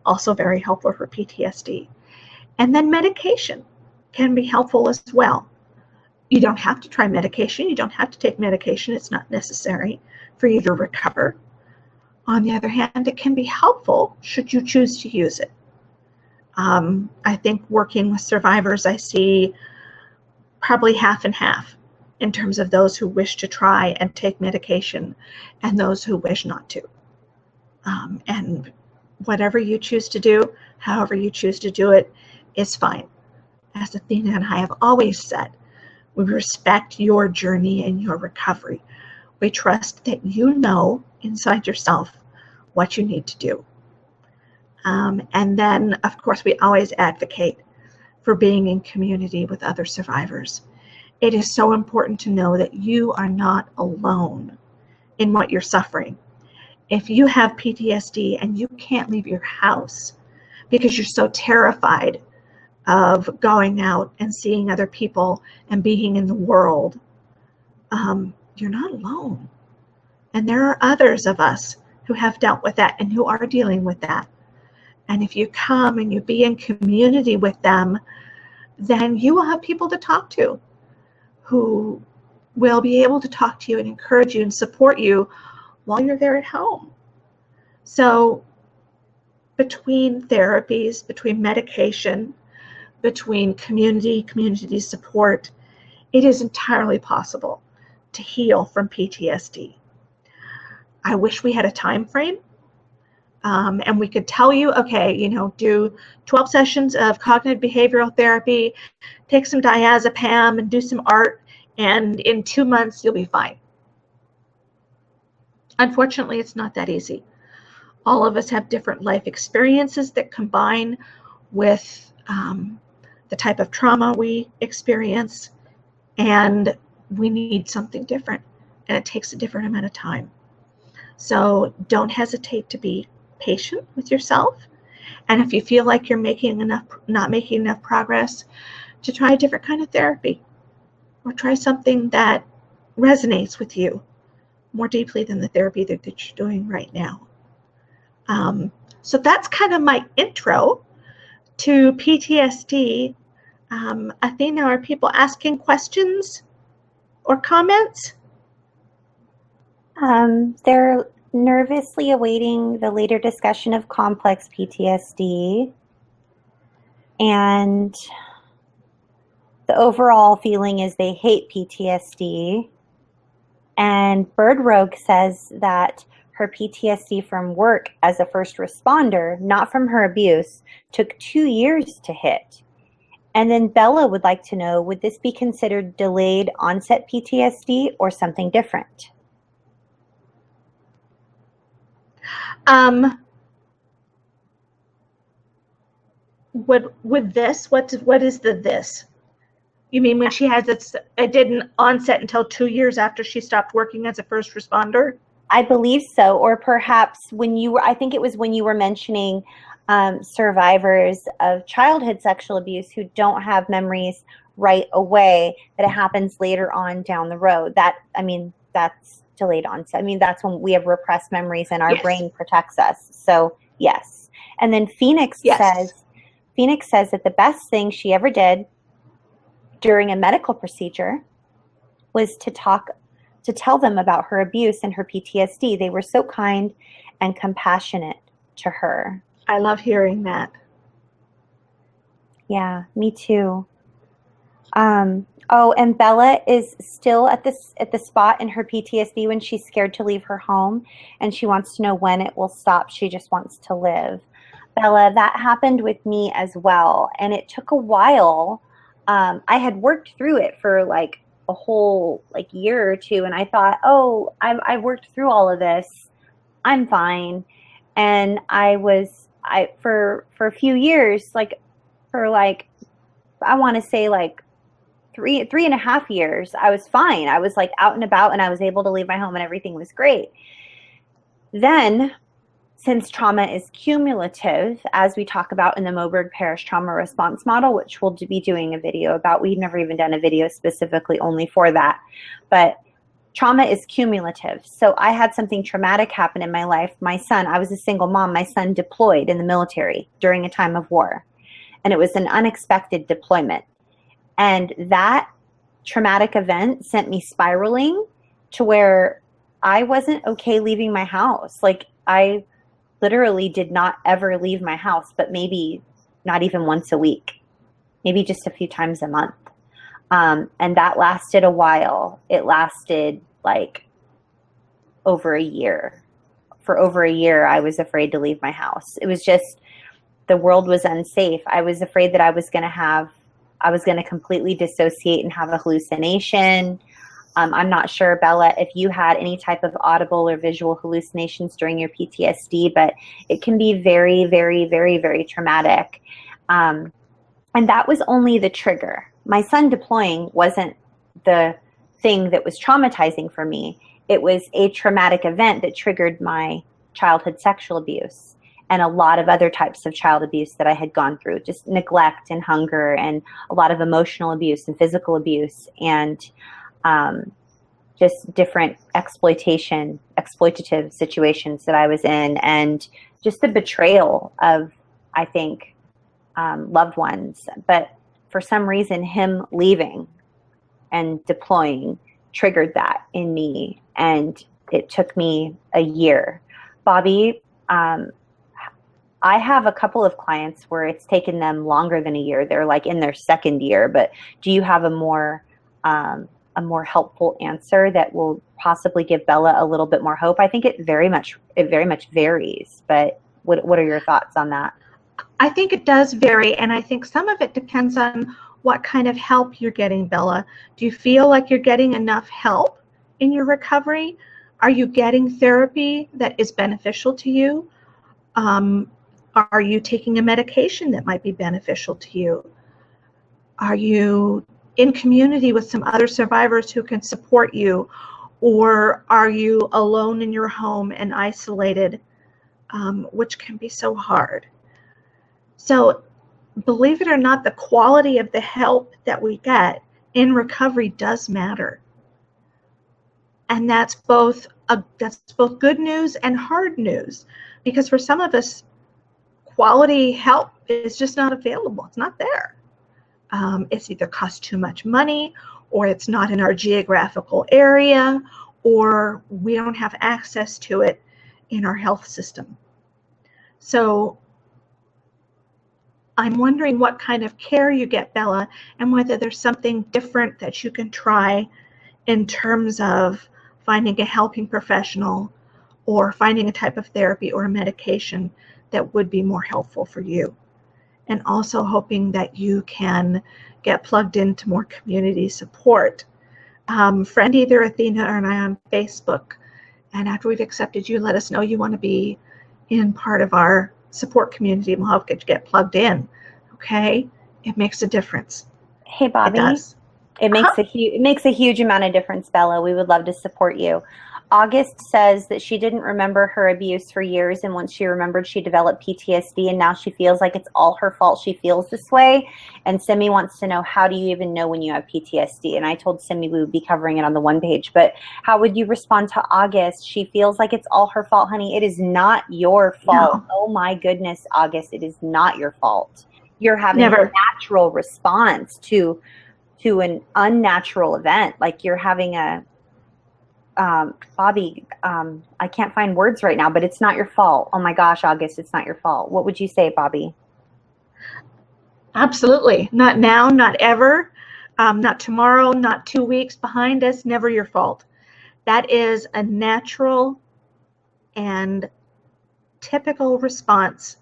Speaker 2: also very helpful for PTSD. And then medication can be helpful as well. You don't have to try medication. You don't have to take medication. It's not necessary for you to recover. On the other hand, it can be helpful should you choose to use it. I think working with survivors, I see probably half and half in terms of those who wish to try and take medication and those who wish not to. And whatever you choose to do, however you choose to do it, is fine. As Athena and I have always said, we respect your journey and your recovery. We trust that you know inside yourself what you need to do. And then, of course, we always advocate for being in community with other survivors. It is so important to know that you are not alone in what you're suffering. If you have PTSD and you can't leave your house because you're so terrified of going out and seeing other people and being in the world, you're not alone. And there are others of us who have dealt with that and who are dealing with that. And if you come and you be in community with them, then you will have people to talk to who will be able to talk to you and encourage you and support you while you're there at home. So between therapies, between medication, between community support, it is entirely possible to heal from PTSD. I wish we had a time frame and we could tell you, okay, do 12 sessions of cognitive behavioral therapy, take some diazepam and do some art, and in 2 months you'll be fine. Unfortunately, it's not that easy. All of us have different life experiences that combine with the type of trauma we experience, and we need something different, and it takes a different amount of time. So don't hesitate to be patient with yourself, and if you feel like you're not making enough progress, to try a different kind of therapy, or try something that resonates with you more deeply than the therapy that you're doing right now. So that's kind of my intro to PTSD. Athena, are people asking questions or comments?
Speaker 1: They're nervously awaiting the later discussion of complex PTSD, and the overall feeling is they hate PTSD. And Bird Rogue says that her PTSD from work as a first responder, not from her abuse, took 2 years to hit. And then Bella would like to know, would this be considered delayed onset PTSD or something different?
Speaker 2: With this, what is the this? You mean when she has it didn't onset until 2 years after she stopped working as a first responder?
Speaker 1: I believe so, or perhaps I think it was when you were mentioning survivors of childhood sexual abuse who don't have memories right away, that it happens later on down the road. That's delayed onset. That's when we have repressed memories and our brain protects us. So yes. And then Phoenix says that the best thing she ever did during a medical procedure was to tell them about her abuse and her PTSD. They were so kind and compassionate to her.
Speaker 2: I love hearing that.
Speaker 1: Yeah, me too. And Bella is still at the spot in her PTSD when she's scared to leave her home, and she wants to know when it will stop. She just wants to live. Bella, that happened with me as well, and it took a while. I had worked through it for like a whole year or two, and I thought, oh, I've worked through all of this, I'm fine. And for a few years, I want to say 3.5 years, I was fine. I was out and about, and I was able to leave my home, and everything was great. Then, since trauma is cumulative, as we talk about in the Moberg-Parrish trauma response model, which we'll be doing a video about. We've never even done a video specifically only for that. But trauma is cumulative. So I had something traumatic happen in my life. I was a single mom. My son deployed in the military during a time of war. And it was an unexpected deployment. And that traumatic event sent me spiraling to where I wasn't okay leaving my house. I literally did not ever leave my house, but maybe not even once a week, maybe just a few times a month. And that lasted a while. It lasted over a year. For over a year, I was afraid to leave my house. It was just, the world was unsafe. I was afraid that I was going to completely dissociate and have a hallucination. I'm not sure, Bella, if you had any type of audible or visual hallucinations during your PTSD, but it can be very, very, very, very traumatic. And that was only the trigger. My son deploying wasn't the thing that was traumatizing for me. It was a traumatic event that triggered my childhood sexual abuse and a lot of other types of child abuse that I had gone through, just neglect and hunger and a lot of emotional abuse and physical abuse, and just different exploitative situations that I was in, and just the betrayal of, I think, loved ones. But for some reason, him leaving and deploying triggered that in me, and it took me a year. Bobby, I have a couple of clients where it's taken them longer than a year. They're in their second year, but do you have a more helpful answer that will possibly give Bella a little bit more hope? I think it very much varies, but what are your thoughts on that?
Speaker 2: I think it does vary, and I think some of it depends on what kind of help you're getting, Bella. Do you feel like you're getting enough help in your recovery? Are you getting therapy that is beneficial to you? Are you taking a medication that might be beneficial to you? Are you in community with some other survivors who can support you? Or are you alone in your home and isolated, which can be so hard? So believe it or not, the quality of the help that we get in recovery does matter. And that's both good news and hard news, because for some of us, quality help is just not available. It's not there. It's either cost too much money, or it's not in our geographical area, or we don't have access to it in our health system. So I'm wondering what kind of care you get, Bella, and whether there's something different that you can try in terms of finding a helping professional or finding a type of therapy or a medication that would be more helpful for you. And also hoping that you can get plugged into more community support. Friend either Athena or I on Facebook. And after we've accepted you, let us know you want to be in part of our support community, and we'll help you get plugged in. Okay? It makes a difference.
Speaker 1: Hey, Bobby.
Speaker 2: It does.
Speaker 1: It makes a huge amount of difference, Bella. We would love to support you. August says that she didn't remember her abuse for years, and once she remembered, she developed PTSD, and now she feels like it's all her fault she feels this way. And Simi wants to know, how do you even know when you have PTSD? And I told Simi we would be covering it on the one page, but how would you respond to August? She feels like it's all her fault, honey. It is not your fault. No. Oh my goodness, August, it is not your fault. You're having a natural response to an unnatural event. Like you're having a Bobby, I can't find words right now, but it's not your fault. Oh my gosh, August, it's not your fault. What would you say, Bobby?
Speaker 2: Absolutely. Not now, not ever, not tomorrow, not 2 weeks behind us, never your fault. That is a natural and typical response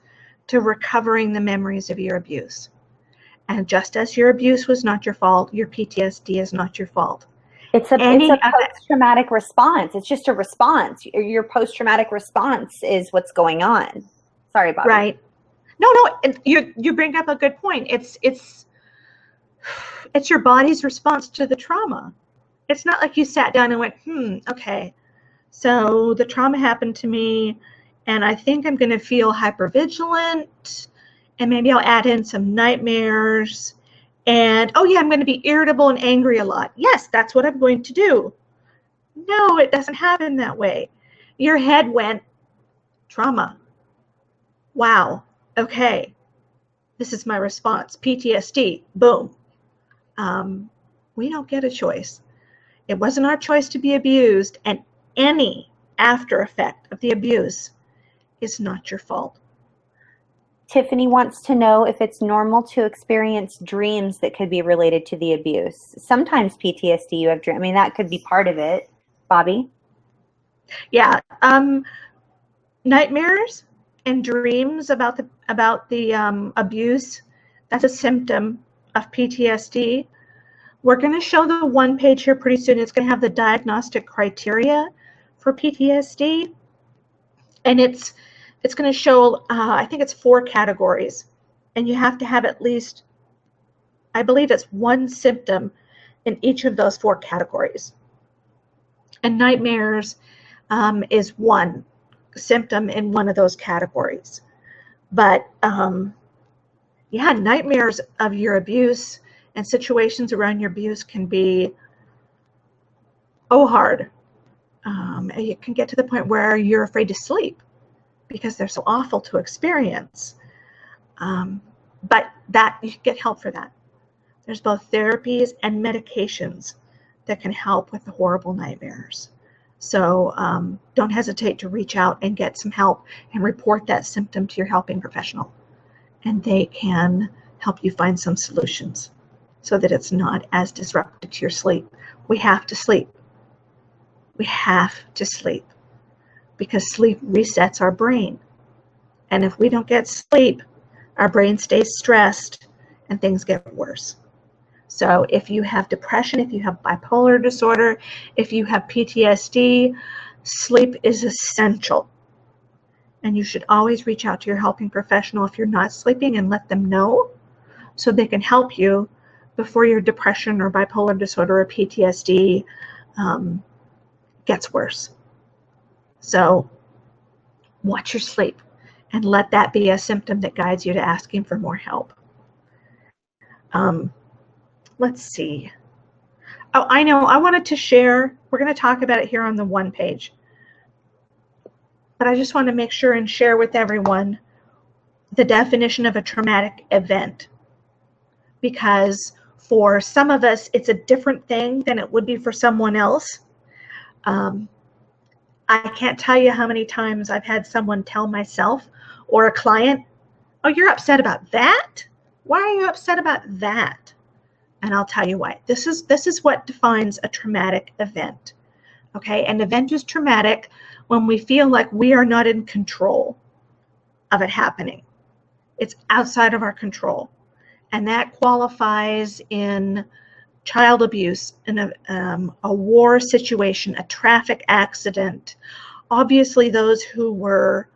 Speaker 2: to recovering the memories of your abuse. And just as your abuse was not your fault, your PTSD is not your fault.
Speaker 1: It's a post-traumatic response. It's just a response. Your post-traumatic response is what's going on. Sorry, Bobby.
Speaker 2: Right. No, you bring up a good point. It's your body's response to the trauma. It's not like you sat down and went, okay, so the trauma happened to me, and I think I'm going to feel hypervigilant, and maybe I'll add in some nightmares. And, oh yeah, I'm going to be irritable and angry a lot. Yes, that's what I'm going to do. No, it doesn't happen that way. Your head went, trauma. Wow, okay. This is my response. PTSD, boom. We don't get a choice. It wasn't our choice to be abused, and any after effect of the abuse is not your fault.
Speaker 1: Tiffany wants to know if it's normal to experience dreams that could be related to the abuse. Sometimes PTSD, you have dreams. I mean, that could be part of it. Bobby?
Speaker 2: Yeah. Nightmares and dreams about the abuse, that's a symptom of PTSD. We're going to show the one page here pretty soon. It's going to have the diagnostic criteria for PTSD. And it's going to show, I think it's 4 categories, and you have to have at least, I believe it's 1 symptom in each of those 4 categories. And nightmares is 1 symptom in one of those categories. But yeah, nightmares of your abuse and situations around your abuse can be hard. You can get to the point where you're afraid to sleep, because they're so awful to experience. But that you can get help for that. There's both therapies and medications that can help with the horrible nightmares. So don't hesitate to reach out and get some help and report that symptom to your helping professional. And they can help you find some solutions so that it's not as disruptive to your sleep. We have to sleep. We have to sleep, because sleep resets our brain. And if we don't get sleep, our brain stays stressed and things get worse. So if you have depression, if you have bipolar disorder, if you have PTSD, sleep is essential. And you should always reach out to your helping professional if you're not sleeping and let them know so they can help you before your depression or bipolar disorder or PTSD gets worse. So watch your sleep and let that be a symptom that guides you to asking for more help. Let's see. Oh, I know, I wanted to share, we're going to talk about it here on the one page, but I just want to make sure and share with everyone the definition of a traumatic event, because for some of us, it's a different thing than it would be for someone else. I can't tell you how many times I've had someone tell myself or a client, oh, you're upset about that? Why are you upset about that? And I'll tell you why. This is what defines a traumatic event. Okay, an event is traumatic when we feel like we are not in control of it happening. It's outside of our control. And that qualifies in child abuse, in a war situation, a traffic accident. Obviously, those who were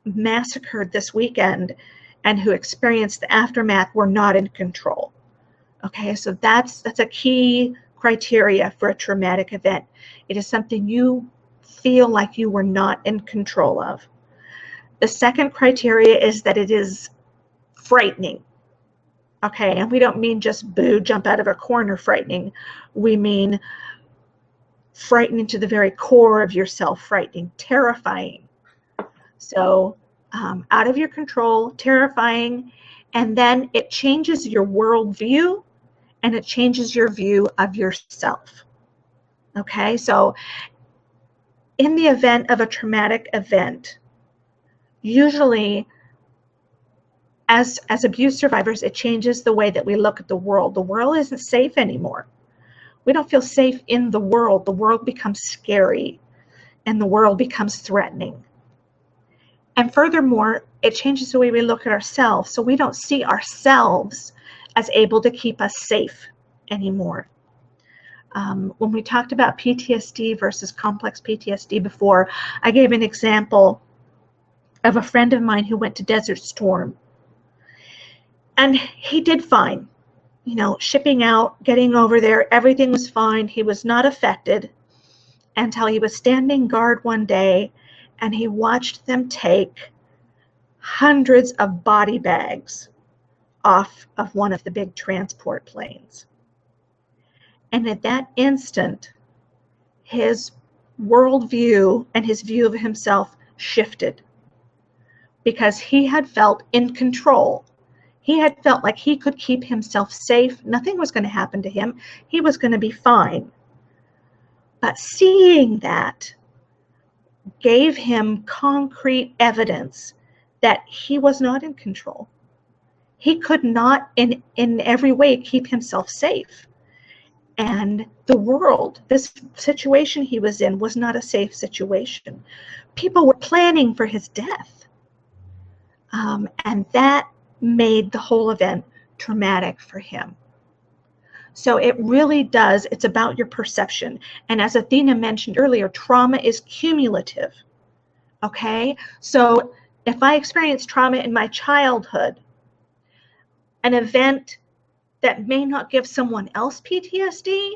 Speaker 2: massacred this weekend and who experienced the aftermath were not in control. Okay, so that's a key criteria for a traumatic event. It is something you feel like you were not in control of. The second criteria is that it is frightening. Okay, and we don't mean just boo, jump out of a corner frightening. We mean frightening to the very core of yourself, frightening, terrifying. So out of your control, terrifying, and then it changes your worldview and it changes your view of yourself. Okay, so in the event of a traumatic event, usually as abuse survivors, it changes the way that we look at the world. The world isn't safe anymore. We don't feel safe in the world. The world becomes scary and the world becomes threatening. And furthermore, it changes the way we look at ourselves. So we don't see ourselves as able to keep us safe anymore. When we talked about PTSD versus complex PTSD before, I gave an example of a friend of mine who went to Desert Storm. And he did fine, you know, shipping out, getting over there, everything was fine. He was not affected until he was standing guard one day and he watched them take hundreds of body bags off of one of the big transport planes. And at that instant, his worldview and his view of himself shifted because he had felt in control. He had felt like he could keep himself safe. Nothing was going to happen to him. He was going to be fine. But seeing that gave him concrete evidence that he was not in control. He could not in every way keep himself safe. And the world, this situation he was in, was not a safe situation. People were planning for his death. And that made the whole event traumatic for him. So it really does, it's about your perception. And as Athena mentioned earlier, trauma is cumulative. Okay? So if I experienced trauma in my childhood, an event that may not give someone else PTSD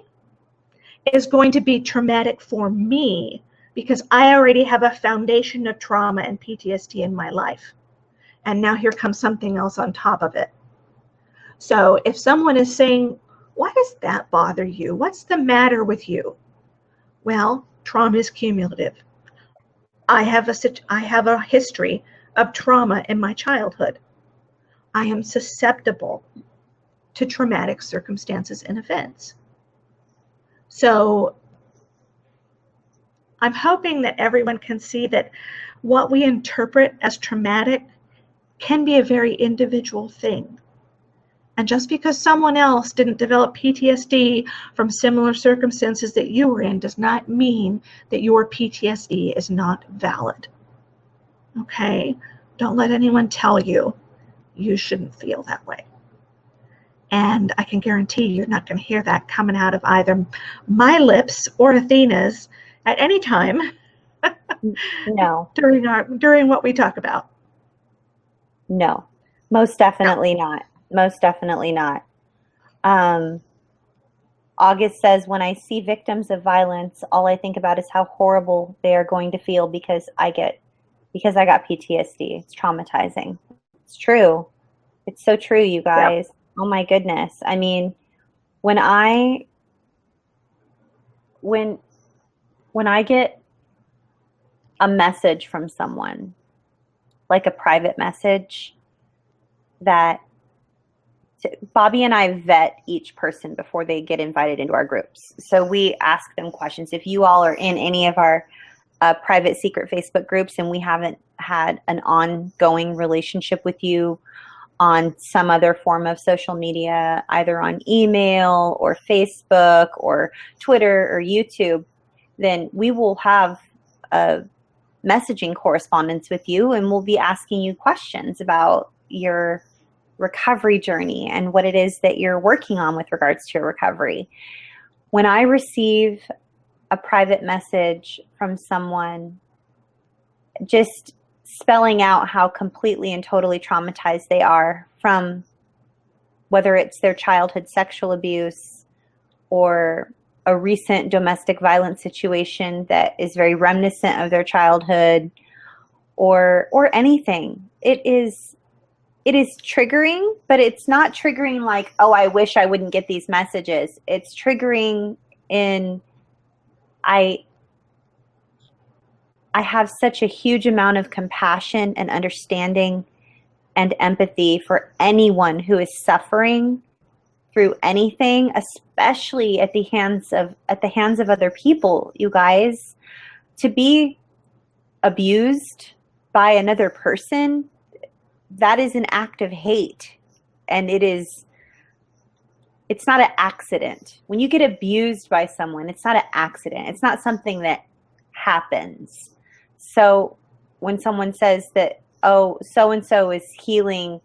Speaker 2: is going to be traumatic for me because I already have a foundation of trauma and PTSD in my life. And now here comes something else on top of it. So if someone is saying, why does that bother you? What's the matter with you? Well, trauma is cumulative. I have a history of trauma in my childhood. I am susceptible to traumatic circumstances and events. So I'm hoping that everyone can see that what we interpret as traumatic can be a very individual thing. And just because someone else didn't develop PTSD from similar circumstances that you were in does not mean that your PTSD is not valid. Okay? Don't let anyone tell you you shouldn't feel that way. And I can guarantee you're not going to hear that coming out of either my lips or Athena's at any time
Speaker 1: No.
Speaker 2: during what we talk about.
Speaker 1: No. Most definitely not. Most definitely not. August says, when I see victims of violence, all I think about is how horrible they are going to feel because I got PTSD. It's traumatizing. It's true. It's so true, you guys. Yep. Oh my goodness. I mean, when I get a message from someone, like a private message, that Bobby and I vet each person before they get invited into our groups. So we ask them questions. If you all are in any of our private secret Facebook groups and we haven't had an ongoing relationship with you on some other form of social media, either on email or Facebook or Twitter or YouTube, then we will have a messaging correspondence with you, and we'll be asking you questions about your recovery journey and what it is that you're working on with regards to your recovery. When I receive a private message from someone just spelling out how completely and totally traumatized they are from whether it's their childhood sexual abuse or a recent domestic violence situation that is very reminiscent of their childhood, or anything, it is triggering, but it's not triggering like, oh, I wish I wouldn't get these messages. It's triggering in, I have such a huge amount of compassion and understanding and empathy for anyone who is suffering through anything, especially at the hands of other people, you guys. To be abused by another person, that is an act of hate, and it's not an accident. When you get abused by someone, it's not an accident. It's not something that happens. So when someone says that, oh, so-and-so is healing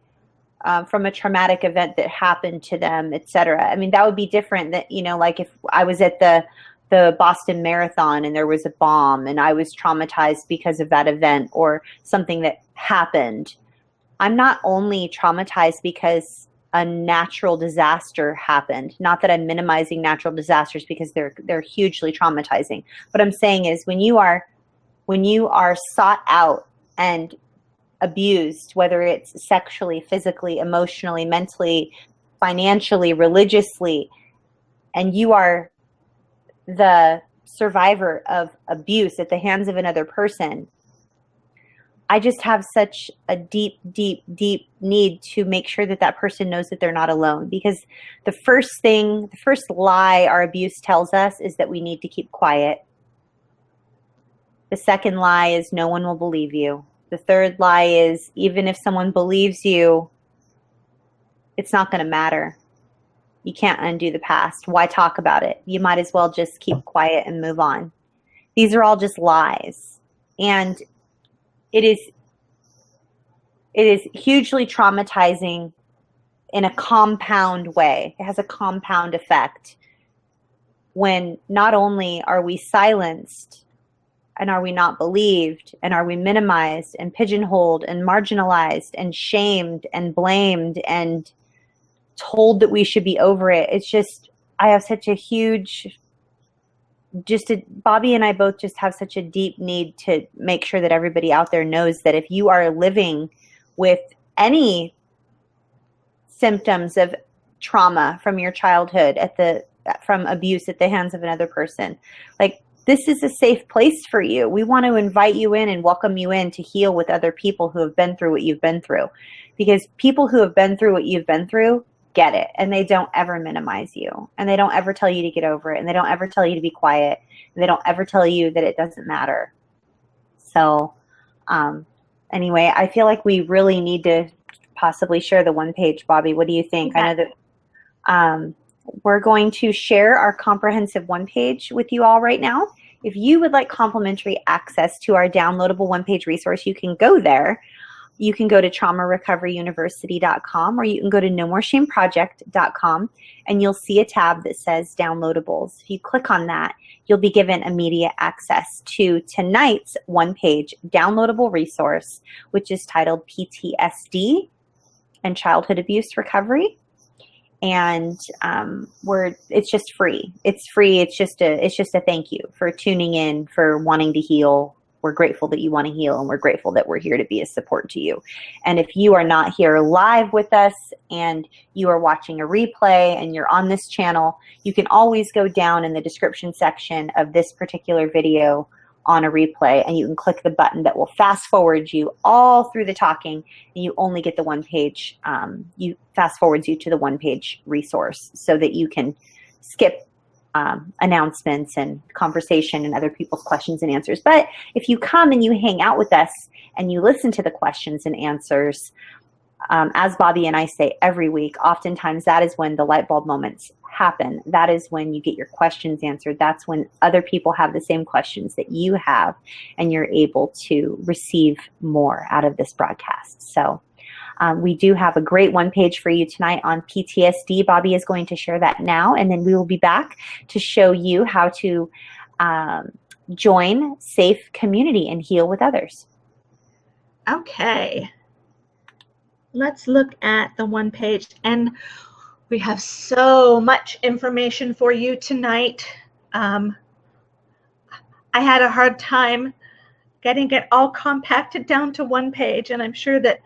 Speaker 1: from a traumatic event that happened to them, etc., I mean, that would be different that, like if I was at the Boston Marathon and there was a bomb and I was traumatized because of that event or something that happened. I'm not only traumatized because a natural disaster happened. Not that I'm minimizing natural disasters, because they're hugely traumatizing. What I'm saying is when you are sought out and abused, whether it's sexually, physically, emotionally, mentally, financially, religiously, and you are the survivor of abuse at the hands of another person, I just have such a deep, deep, deep need to make sure that that person knows that they're not alone. Because the first lie our abuse tells us is that we need to keep quiet. The second lie is no one will believe you. The third lie is even if someone believes you, it's not going to matter. You can't undo the past. Why talk about it? You might as well just keep quiet and move on. These are all just lies. And it is hugely traumatizing in a compound way. It has a compound effect when not only are we silenced and are we not believed and are we minimized and pigeonholed and marginalized and shamed and blamed and told that we should be over it. It's just, I have such a huge, Bobby and I both just have such a deep need to make sure that everybody out there knows that if you are living with any symptoms of trauma from your childhood from abuse at the hands of another person, like, this is a safe place for you. We want to invite you in and welcome you in to heal with other people who have been through what you've been through. Because people who have been through what you've been through get it, and they don't ever minimize you, and they don't ever tell you to get over it, and they don't ever tell you to be quiet, and they don't ever tell you that it doesn't matter. So anyway, I feel like we really need to possibly share the one page. Bobby, what do you think? Okay. I know that we're going to share our comprehensive one page with you all right now. If you would like complimentary access to our downloadable one page resource, you can go there. you can go to traumarecoveryuniversity.com, or you can go to nomoreshameproject.com, and you'll see a tab that says downloadables. If you click on that, you'll be given immediate access to tonight's one-page downloadable resource, which is titled PTSD and Childhood Abuse Recovery. And it's just free. It's free. It's just a thank you for tuning in, for wanting to heal. We're grateful that you want to heal, and we're grateful that we're here to be a support to you. And if you are not here live with us and you are watching a replay and you're on this channel, you can always go down in the description section of this particular video on a replay, and you can click the button that will fast forward you all through the talking, and you only get the one page, you fast forwards you to the one page resource so that you can skip announcements and conversation and other people's questions and answers. But if you come and you hang out with us and you listen to the questions and answers, as Bobby and I say every week, oftentimes that is when the light bulb moments happen. That is when you get your questions answered. That's when other people have the same questions that you have, and you're able to receive more out of this broadcast. So we do have a great one page for you tonight on PTSD. Bobby is going to share that now, and then we will be back to show you how to join safe community and heal with others.
Speaker 2: Okay. Let's look at the one page, and we have so much information for you tonight. I had a hard time getting it all compacted down to one page, and I'm sure that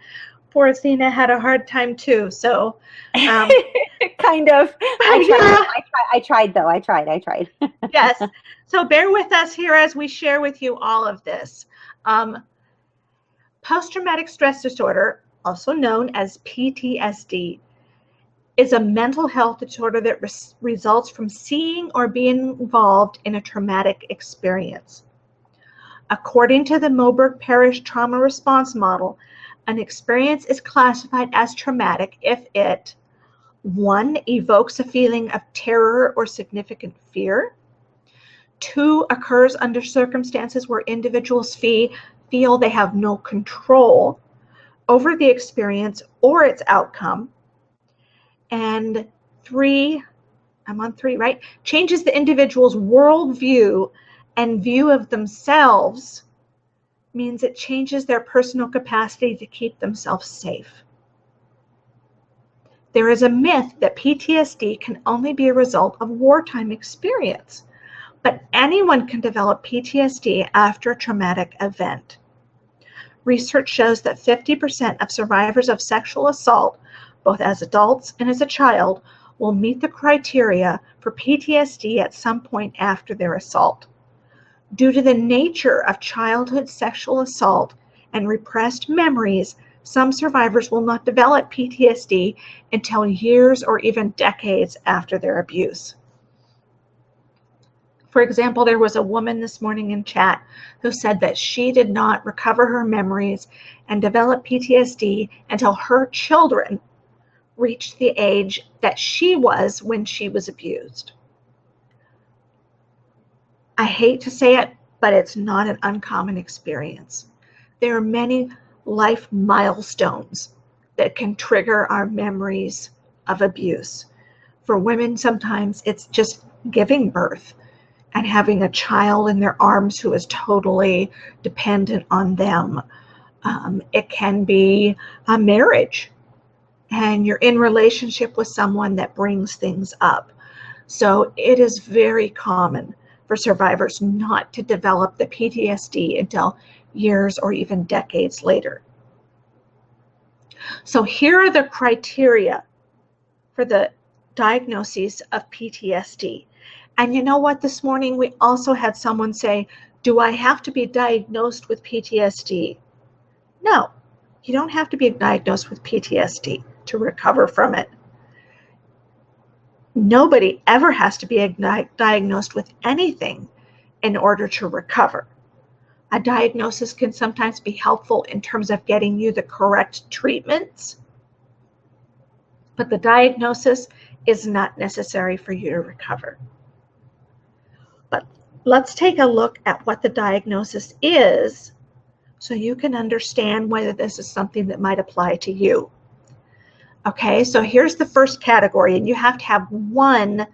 Speaker 2: poor Athena had a hard time too. So,
Speaker 1: kind of. I tried though. I tried.
Speaker 2: Yes. So bear with us here as we share with you all of this. Post-traumatic stress disorder, also known as PTSD, is a mental health disorder that results from seeing or being involved in a traumatic experience. According to the Moberg-Parrish trauma response model, an experience is classified as traumatic if it, 1, evokes a feeling of terror or significant fear, 2, occurs under circumstances where individuals feel they have no control over the experience or its outcome, and 3, I'm on 3, right? Changes the individual's worldview and view of themselves, means it changes their personal capacity to keep themselves safe. There is a myth that PTSD can only be a result of wartime experience, but anyone can develop PTSD after a traumatic event. Research shows that 50% of survivors of sexual assault, both as adults and as a child, will meet the criteria for PTSD at some point after their assault. Due to the nature of childhood sexual assault and repressed memories, some survivors will not develop PTSD until years or even decades after their abuse. For example, there was a woman this morning in chat who said that she did not recover her memories and develop PTSD until her children reached the age that she was when she was abused. I hate to say it, but it's not an uncommon experience. There are many life milestones that can trigger our memories of abuse. For women, sometimes it's just giving birth and having a child in their arms who is totally dependent on them. It can be a marriage, and you're in relationship with someone that brings things up. So it is very common for survivors not to develop the PTSD until years or even decades later. So here are the criteria for the diagnosis of PTSD. And you know what? This morning we also had someone say, do I have to be diagnosed with PTSD? No, you don't have to be diagnosed with PTSD to recover from it. Nobody ever has to be diagnosed with anything in order to recover. A diagnosis can sometimes be helpful in terms of getting you the correct treatments, but the diagnosis is not necessary for you to recover. But let's take a look at what the diagnosis is so you can understand whether this is something that might apply to you. Okay, so here's the first category, and you have to have one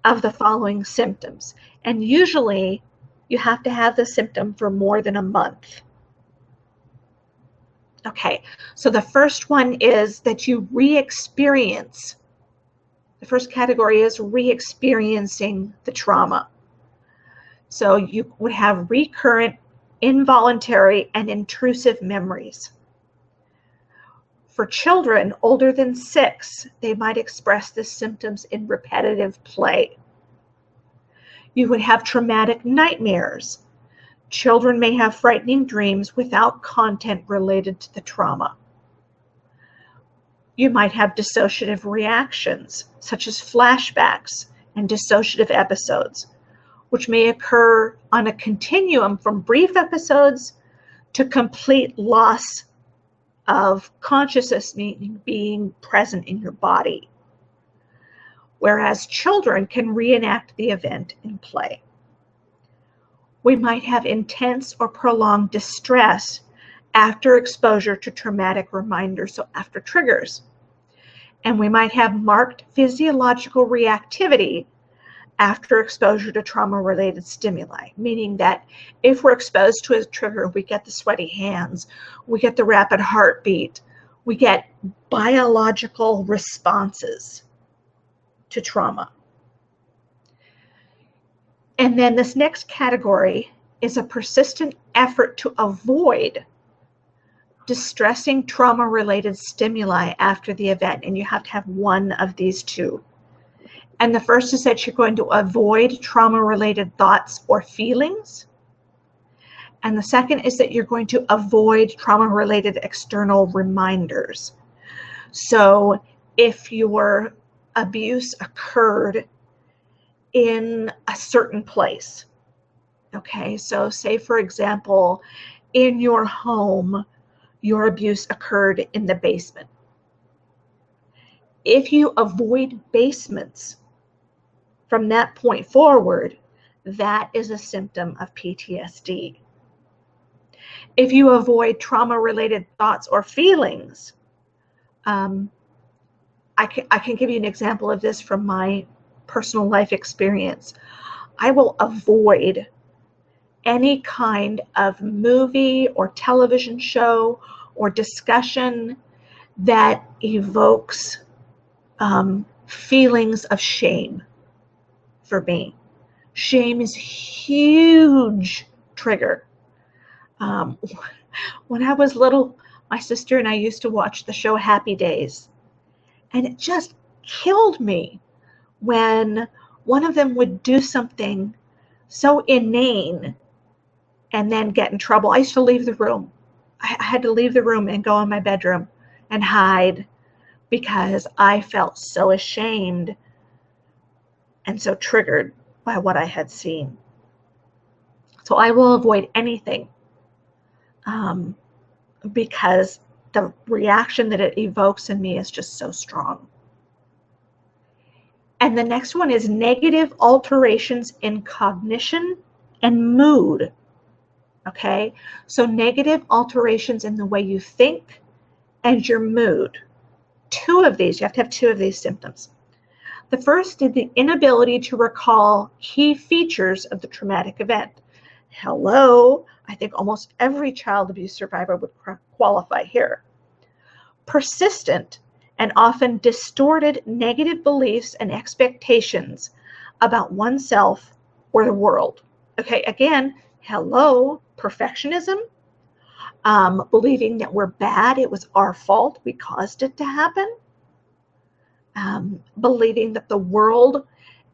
Speaker 2: of the following symptoms. And usually you have to have the symptom for more than a month. Okay, so the first one is that you re-experience. The first category is re-experiencing the trauma. So you would have recurrent, involuntary, and intrusive memories. For children older than 6, they might express the symptoms in repetitive play. You would have traumatic nightmares. Children may have frightening dreams without content related to the trauma. You might have dissociative reactions, such as flashbacks and dissociative episodes, which may occur on a continuum from brief episodes to complete loss of consciousness, meaning being present in your body, whereas children can reenact the event in play. We might have intense or prolonged distress after exposure to traumatic reminders, so after triggers. And we might have marked physiological reactivity after exposure to trauma-related stimuli, meaning that if we're exposed to a trigger, we get the sweaty hands, we get the rapid heartbeat, we get biological responses to trauma. And then this next category is a persistent effort to avoid distressing trauma-related stimuli after the event, and you have to have one of these two. And the first is that you're going to avoid trauma-related thoughts or feelings. And the second is that you're going to avoid trauma-related external reminders. So if your abuse occurred in a certain place, okay, so say for example, in your home, your abuse occurred in the basement. If you avoid basements from that point forward, that is a symptom of PTSD. If you avoid trauma-related thoughts or feelings, I can give you an example of this from my personal life experience. I will avoid any kind of movie or television show or discussion that evokes feelings of shame for me. Shame is a huge trigger. When I was little, my sister and I used to watch the show Happy Days, and it just killed me when one of them would do something so inane and then get in trouble. I used to leave the room. I had to leave the room and go in my bedroom and hide because I felt so ashamed and so triggered by what I had seen. So I will avoid anything because the reaction that it evokes in me is just so strong. And the next one is negative alterations in cognition and mood. Okay, so negative alterations in the way you think and your mood. Two of these, you have to have two of these symptoms. The first is the inability to recall key features of the traumatic event. Hello, I think almost every child abuse survivor would qualify here. Persistent and often distorted negative beliefs and expectations about oneself or the world. Okay, again, hello, perfectionism, believing that we're bad, it was our fault, we caused it to happen, believing that the world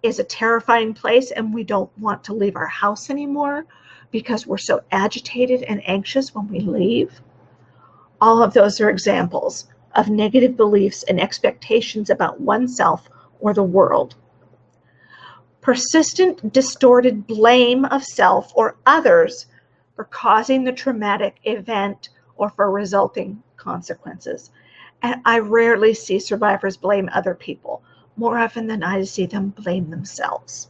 Speaker 2: is a terrifying place and we don't want to leave our house anymore because we're so agitated and anxious when we leave. All of those are examples of negative beliefs and expectations about oneself or the world. Persistent, distorted blame of self or others for causing the traumatic event or for resulting consequences. And I rarely see survivors blame other people. More often than not, I see them blame themselves.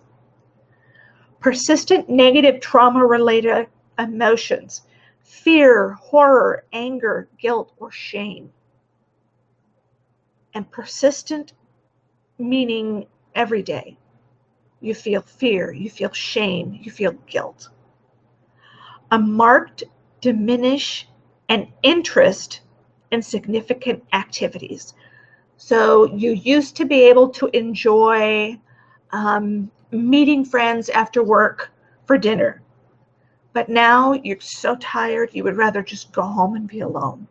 Speaker 2: Persistent negative trauma-related emotions, fear, horror, anger, guilt, or shame. And persistent meaning every day. You feel fear, you feel shame, you feel guilt. A marked diminish an interest in significant activities. So you used to be able to enjoy meeting friends after work for dinner, but now you're so tired you would rather just go home and be alone.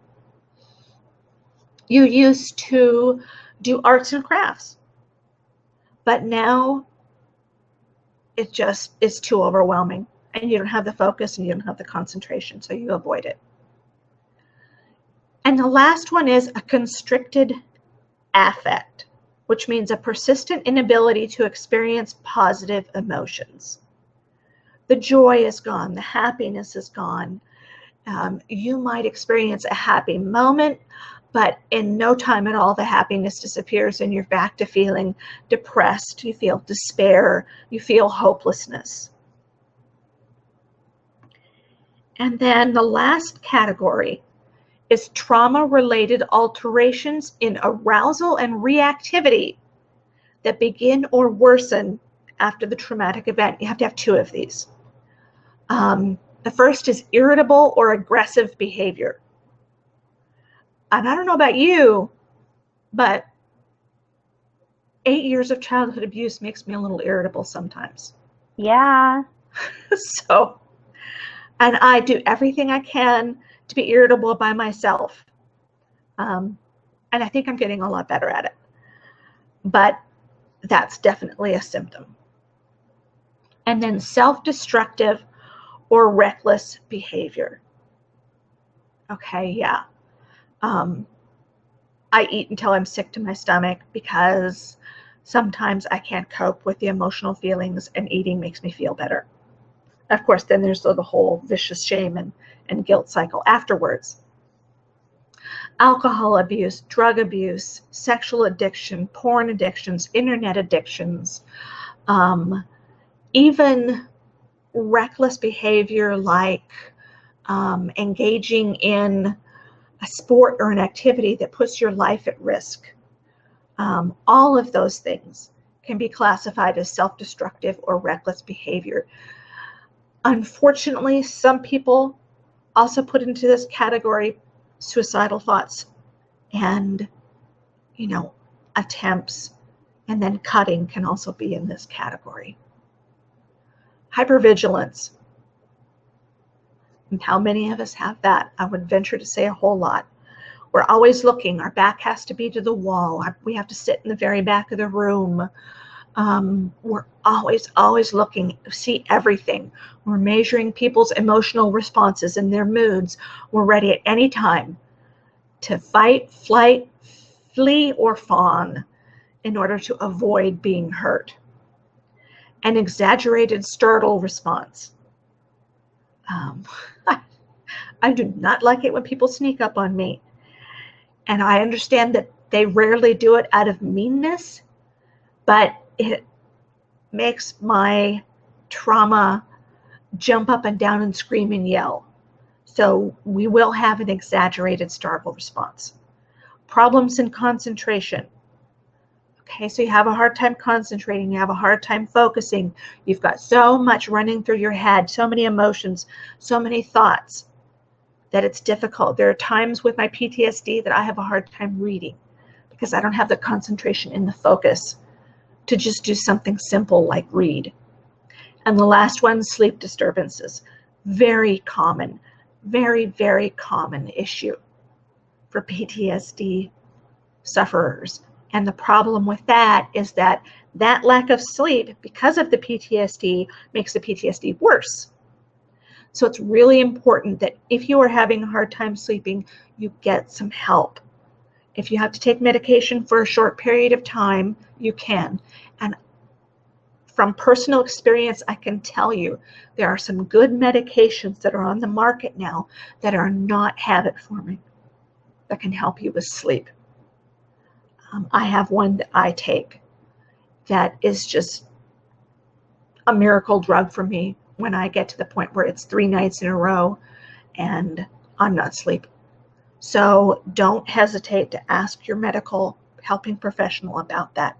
Speaker 2: You used to do arts and crafts, but now it just is too overwhelming and you don't have the focus and you don't have the concentration, so you avoid it. And the last one is a constricted affect, which means a persistent inability to experience positive emotions. The joy is gone, the happiness is gone. You might experience a happy moment, but in no time at all, the happiness disappears and you're back to feeling depressed. You feel despair. You feel hopelessness. And then the last category is trauma-related alterations in arousal and reactivity that begin or worsen after the traumatic event. You have to have two of these. The first is irritable or aggressive behavior. And I don't know about you, but 8 years of childhood abuse makes me a little irritable sometimes.
Speaker 1: Yeah.
Speaker 2: So, and I do everything I can to be irritable by myself. And I think I'm getting a lot better at it. But that's definitely a symptom. And then self-destructive or reckless behavior. Okay, yeah. I eat until I'm sick to my stomach because sometimes I can't cope with the emotional feelings and eating makes me feel better. Of course, then there's the whole vicious shame and guilt cycle afterwards. Alcohol abuse, drug abuse, sexual addiction, porn addictions, internet addictions, even reckless behavior like engaging in a sport or an activity that puts your life at risk. All of those things can be classified as self-destructive or reckless behavior. Unfortunately, some people also put into this category suicidal thoughts and, attempts, and then cutting can also be in this category. Hypervigilance. And how many of us have that? I would venture to say a whole lot. We're always looking. Our back has to be to the wall. We have to sit in the very back of the room. We're always looking, see everything. We're measuring people's emotional responses and their moods. We're ready at any time to fight, flight, flee, or fawn in order to avoid being hurt. An exaggerated startle response. I do not like it when people sneak up on me. And I understand that they rarely do it out of meanness, but it makes my trauma jump up and down and scream and yell. So we will have an exaggerated startle response. Problems in concentration. Okay, so you have a hard time concentrating, you have a hard time focusing, you've got so much running through your head, so many emotions, so many thoughts that it's difficult. There are times with my PTSD that I have a hard time reading because I don't have the concentration and the focus to just do something simple like read. And the last one, sleep disturbances. Very common, very, very common issue for PTSD sufferers. And the problem with that is that lack of sleep because of the PTSD makes the PTSD worse. So it's really important that if you are having a hard time sleeping, you get some help. If you have to take medication for a short period of time, you can. And from personal experience, I can tell you there are some good medications that are on the market now that are not habit forming, that can help you with sleep. I have one that I take that is just a miracle drug for me when I get to the point where it's 3 nights in a row and I'm not sleeping. So don't hesitate to ask your medical helping professional about that.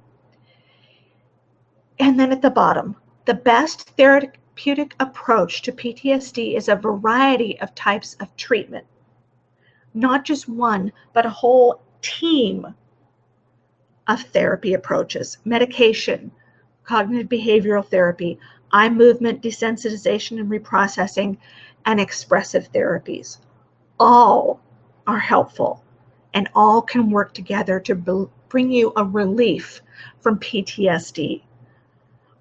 Speaker 2: And then at the bottom, the best therapeutic approach to PTSD is a variety of types of treatment. Not just one, but a whole team of therapy approaches: medication, cognitive behavioral therapy, eye movement desensitization and reprocessing, and expressive therapies. All are helpful, and all can work together to bring you a relief from PTSD.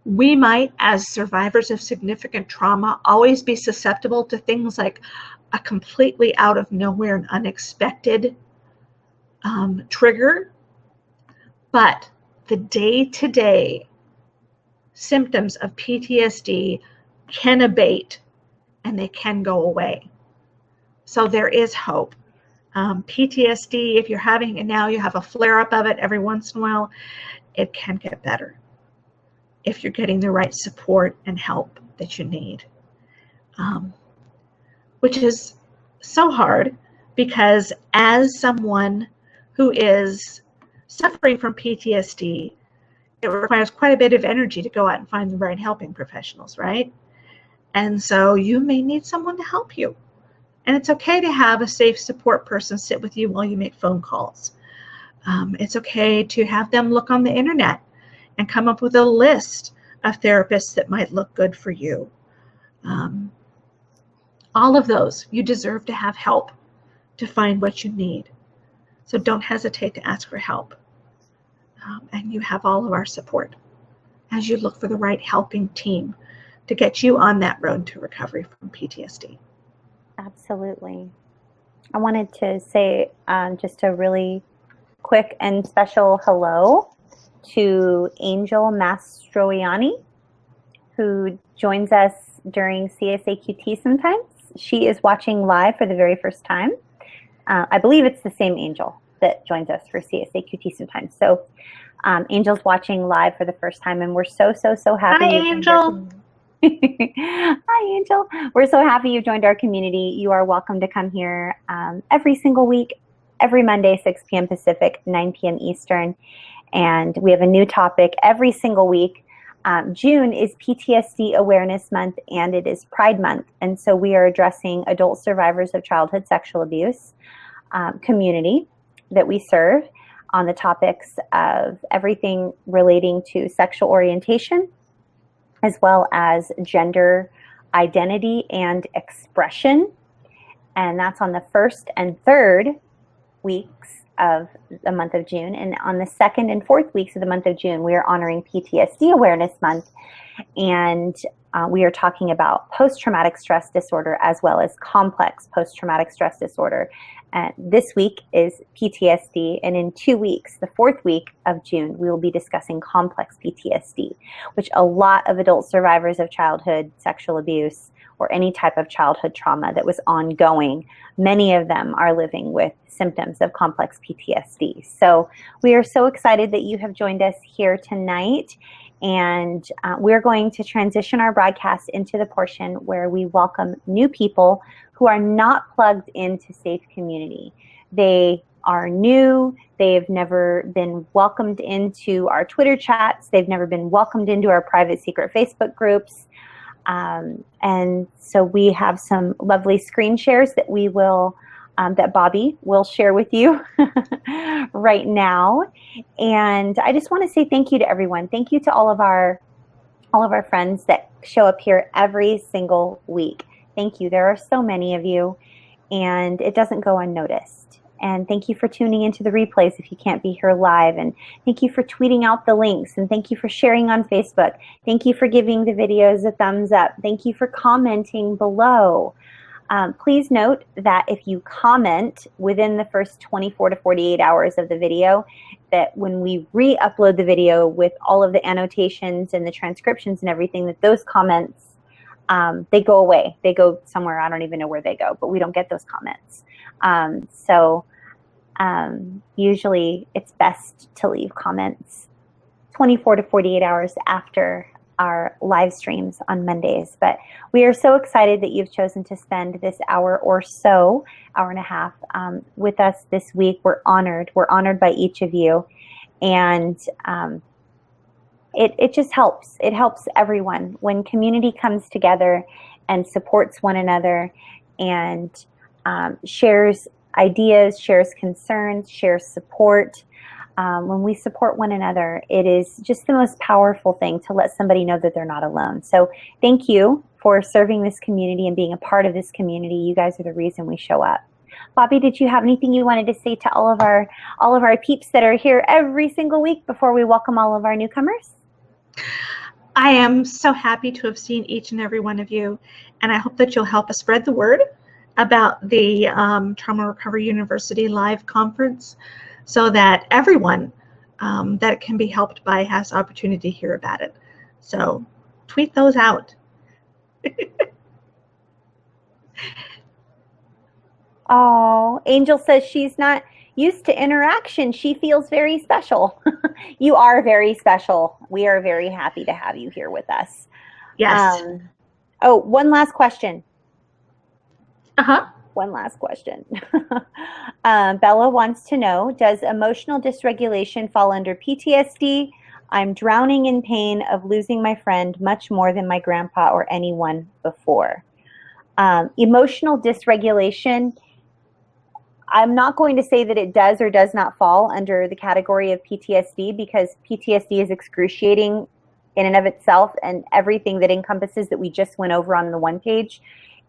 Speaker 2: We might, as survivors of significant trauma, always be susceptible to things like a completely out of nowhere and unexpected trigger, but the day-to-day symptoms of PTSD can abate and they can go away. So there is hope. PTSD, if you're having it now, you have a flare-up of it every once in a while, it can get better if you're getting the right support and help that you need, which is so hard because as someone who is suffering from PTSD, it requires quite a bit of energy to go out and find the right helping professionals, right? And so you may need someone to help you. And it's okay to have a safe support person sit with you while you make phone calls. It's okay to have them look on the internet and come up with a list of therapists that might look good for you. All of those, you deserve to have help to find what you need. So don't hesitate to ask for help. And you have all of our support as you look for the right helping team to get you on that road to recovery from PTSD.
Speaker 1: Absolutely. I wanted to say just a really quick and special hello to Angel Mastroianni, who joins us during CSAQT sometimes. She is watching live for the very first time. I believe it's the same Angel that joins us for CSAQT sometimes. So Angel's watching live for the first time, and we're so happy.
Speaker 2: Hi, Angel.
Speaker 1: Hi, Angel. We're so happy you joined our community. You are welcome to come here every single week, every Monday, 6 p.m. Pacific, 9 p.m. Eastern. And we have a new topic every single week. June is PTSD Awareness Month, and it is Pride Month. And so we are addressing adult survivors of childhood sexual abuse community that we serve on the topics of everything relating to sexual orientation, as well as gender identity and expression. And that's on the 1st and 3rd weeks of the month of June. And on the 2nd and 4th weeks of the month of June, we are honoring PTSD Awareness Month. And we are talking about post-traumatic stress disorder as well as complex post-traumatic stress disorder. This week is PTSD, and in 2 weeks, the 4th week of June, we will be discussing complex PTSD, which a lot of adult survivors of childhood sexual abuse or any type of childhood trauma that was ongoing, many of them are living with symptoms of complex PTSD. So we are so excited that you have joined us here tonight. And we're going to transition our broadcast into the portion where we welcome new people who are not plugged into Safe Community. They are new. They've never been welcomed into our Twitter chats. They've never been welcomed into our private secret Facebook groups. And so we have some lovely screen shares that we will that Bobby will share with you right now. And I just want to say thank you to everyone. Thank you to all of our friends that show up here every single week. Thank you. There are so many of you, and it doesn't go unnoticed. And thank you for tuning into the replays if you can't be here live. And thank you for tweeting out the links. And thank you for sharing on Facebook. Thank you for giving the videos a thumbs up. Thank you for commenting below. Please note that if you comment within the first 24 to 48 hours of the video, that when we re-upload the video with all of the annotations and the transcriptions and everything, that those comments, they go away. They go somewhere. I don't even know where they go, but we don't get those comments. Usually it's best to leave comments 24 to 48 hours after our live streams on Mondays. But we are so excited that you've chosen to spend this hour or so, hour and a half, with us this week. We're honored. We're honored by each of you. And it just helps. It helps everyone when community comes together and supports one another and shares ideas, shares concerns, shares support. When we support one another, it is just the most powerful thing to let somebody know that they're not alone. So thank you for serving this community and being a part of this community. You guys are the reason we show up. Bobby, did you have anything you wanted to say to all of our peeps that are here every single week before we welcome all of our newcomers?
Speaker 2: I am so happy to have seen each and every one of you, and I hope that you'll help us spread the word about the Trauma Recovery University live conference so that everyone that can be helped by has the opportunity to hear about it. So tweet those out.
Speaker 1: Oh, Angel says she's not used to interaction. She feels very special. You are very special. We are very happy to have you here with us.
Speaker 2: Yes.
Speaker 1: Oh, one last question.
Speaker 2: Uh-huh.
Speaker 1: One last question. Bella wants to know, does emotional dysregulation fall under PTSD? I'm drowning in pain of losing my friend much more than my grandpa or anyone before. Emotional dysregulation, I'm not going to say that it does or does not fall under the category of PTSD because PTSD is excruciating in and of itself, and everything that encompasses that we just went over on the one page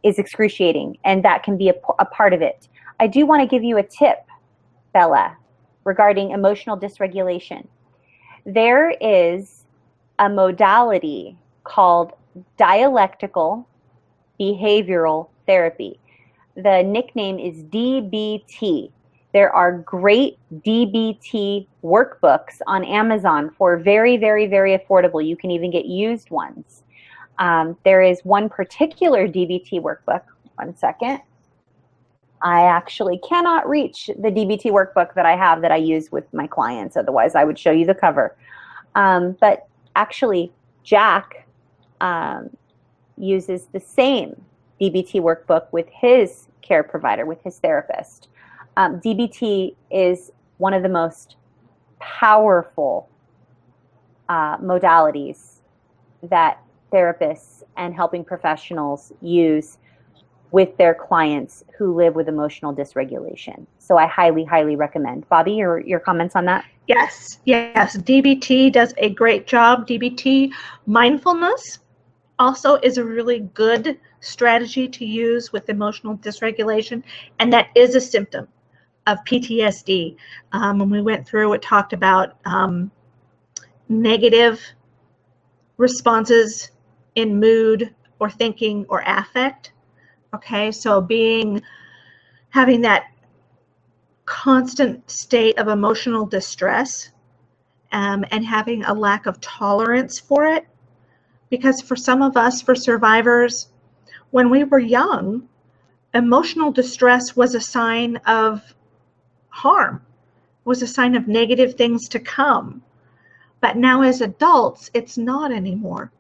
Speaker 1: is excruciating, and that can be a part of it. I do want to give you a tip, Bella, regarding emotional dysregulation. There is a modality called dialectical behavioral therapy. The nickname is DBT. There are great DBT workbooks on Amazon for very, very, very affordable. You can even get used ones. There is one particular DBT workbook. One second. I actually cannot reach the DBT workbook that I have that I use with my clients. Otherwise, I would show you the cover. But actually, Jack uses the same DBT workbook with his care provider, with his therapist. DBT is one of the most powerful modalities that therapists and helping professionals use with their clients who live with emotional dysregulation. So I highly, highly recommend. Bobby, your comments on that?
Speaker 2: Yes, yes. DBT does a great job. DBT mindfulness also is a really good strategy to use with emotional dysregulation, and that is a symptom of PTSD. When we went through, it talked about negative responses in mood or thinking or affect. Okay, so having that constant state of emotional distress and having a lack of tolerance for it. Because for some of us, for survivors, when we were young, emotional distress was a sign of harm, was a sign of negative things to come. But now as adults, it's not anymore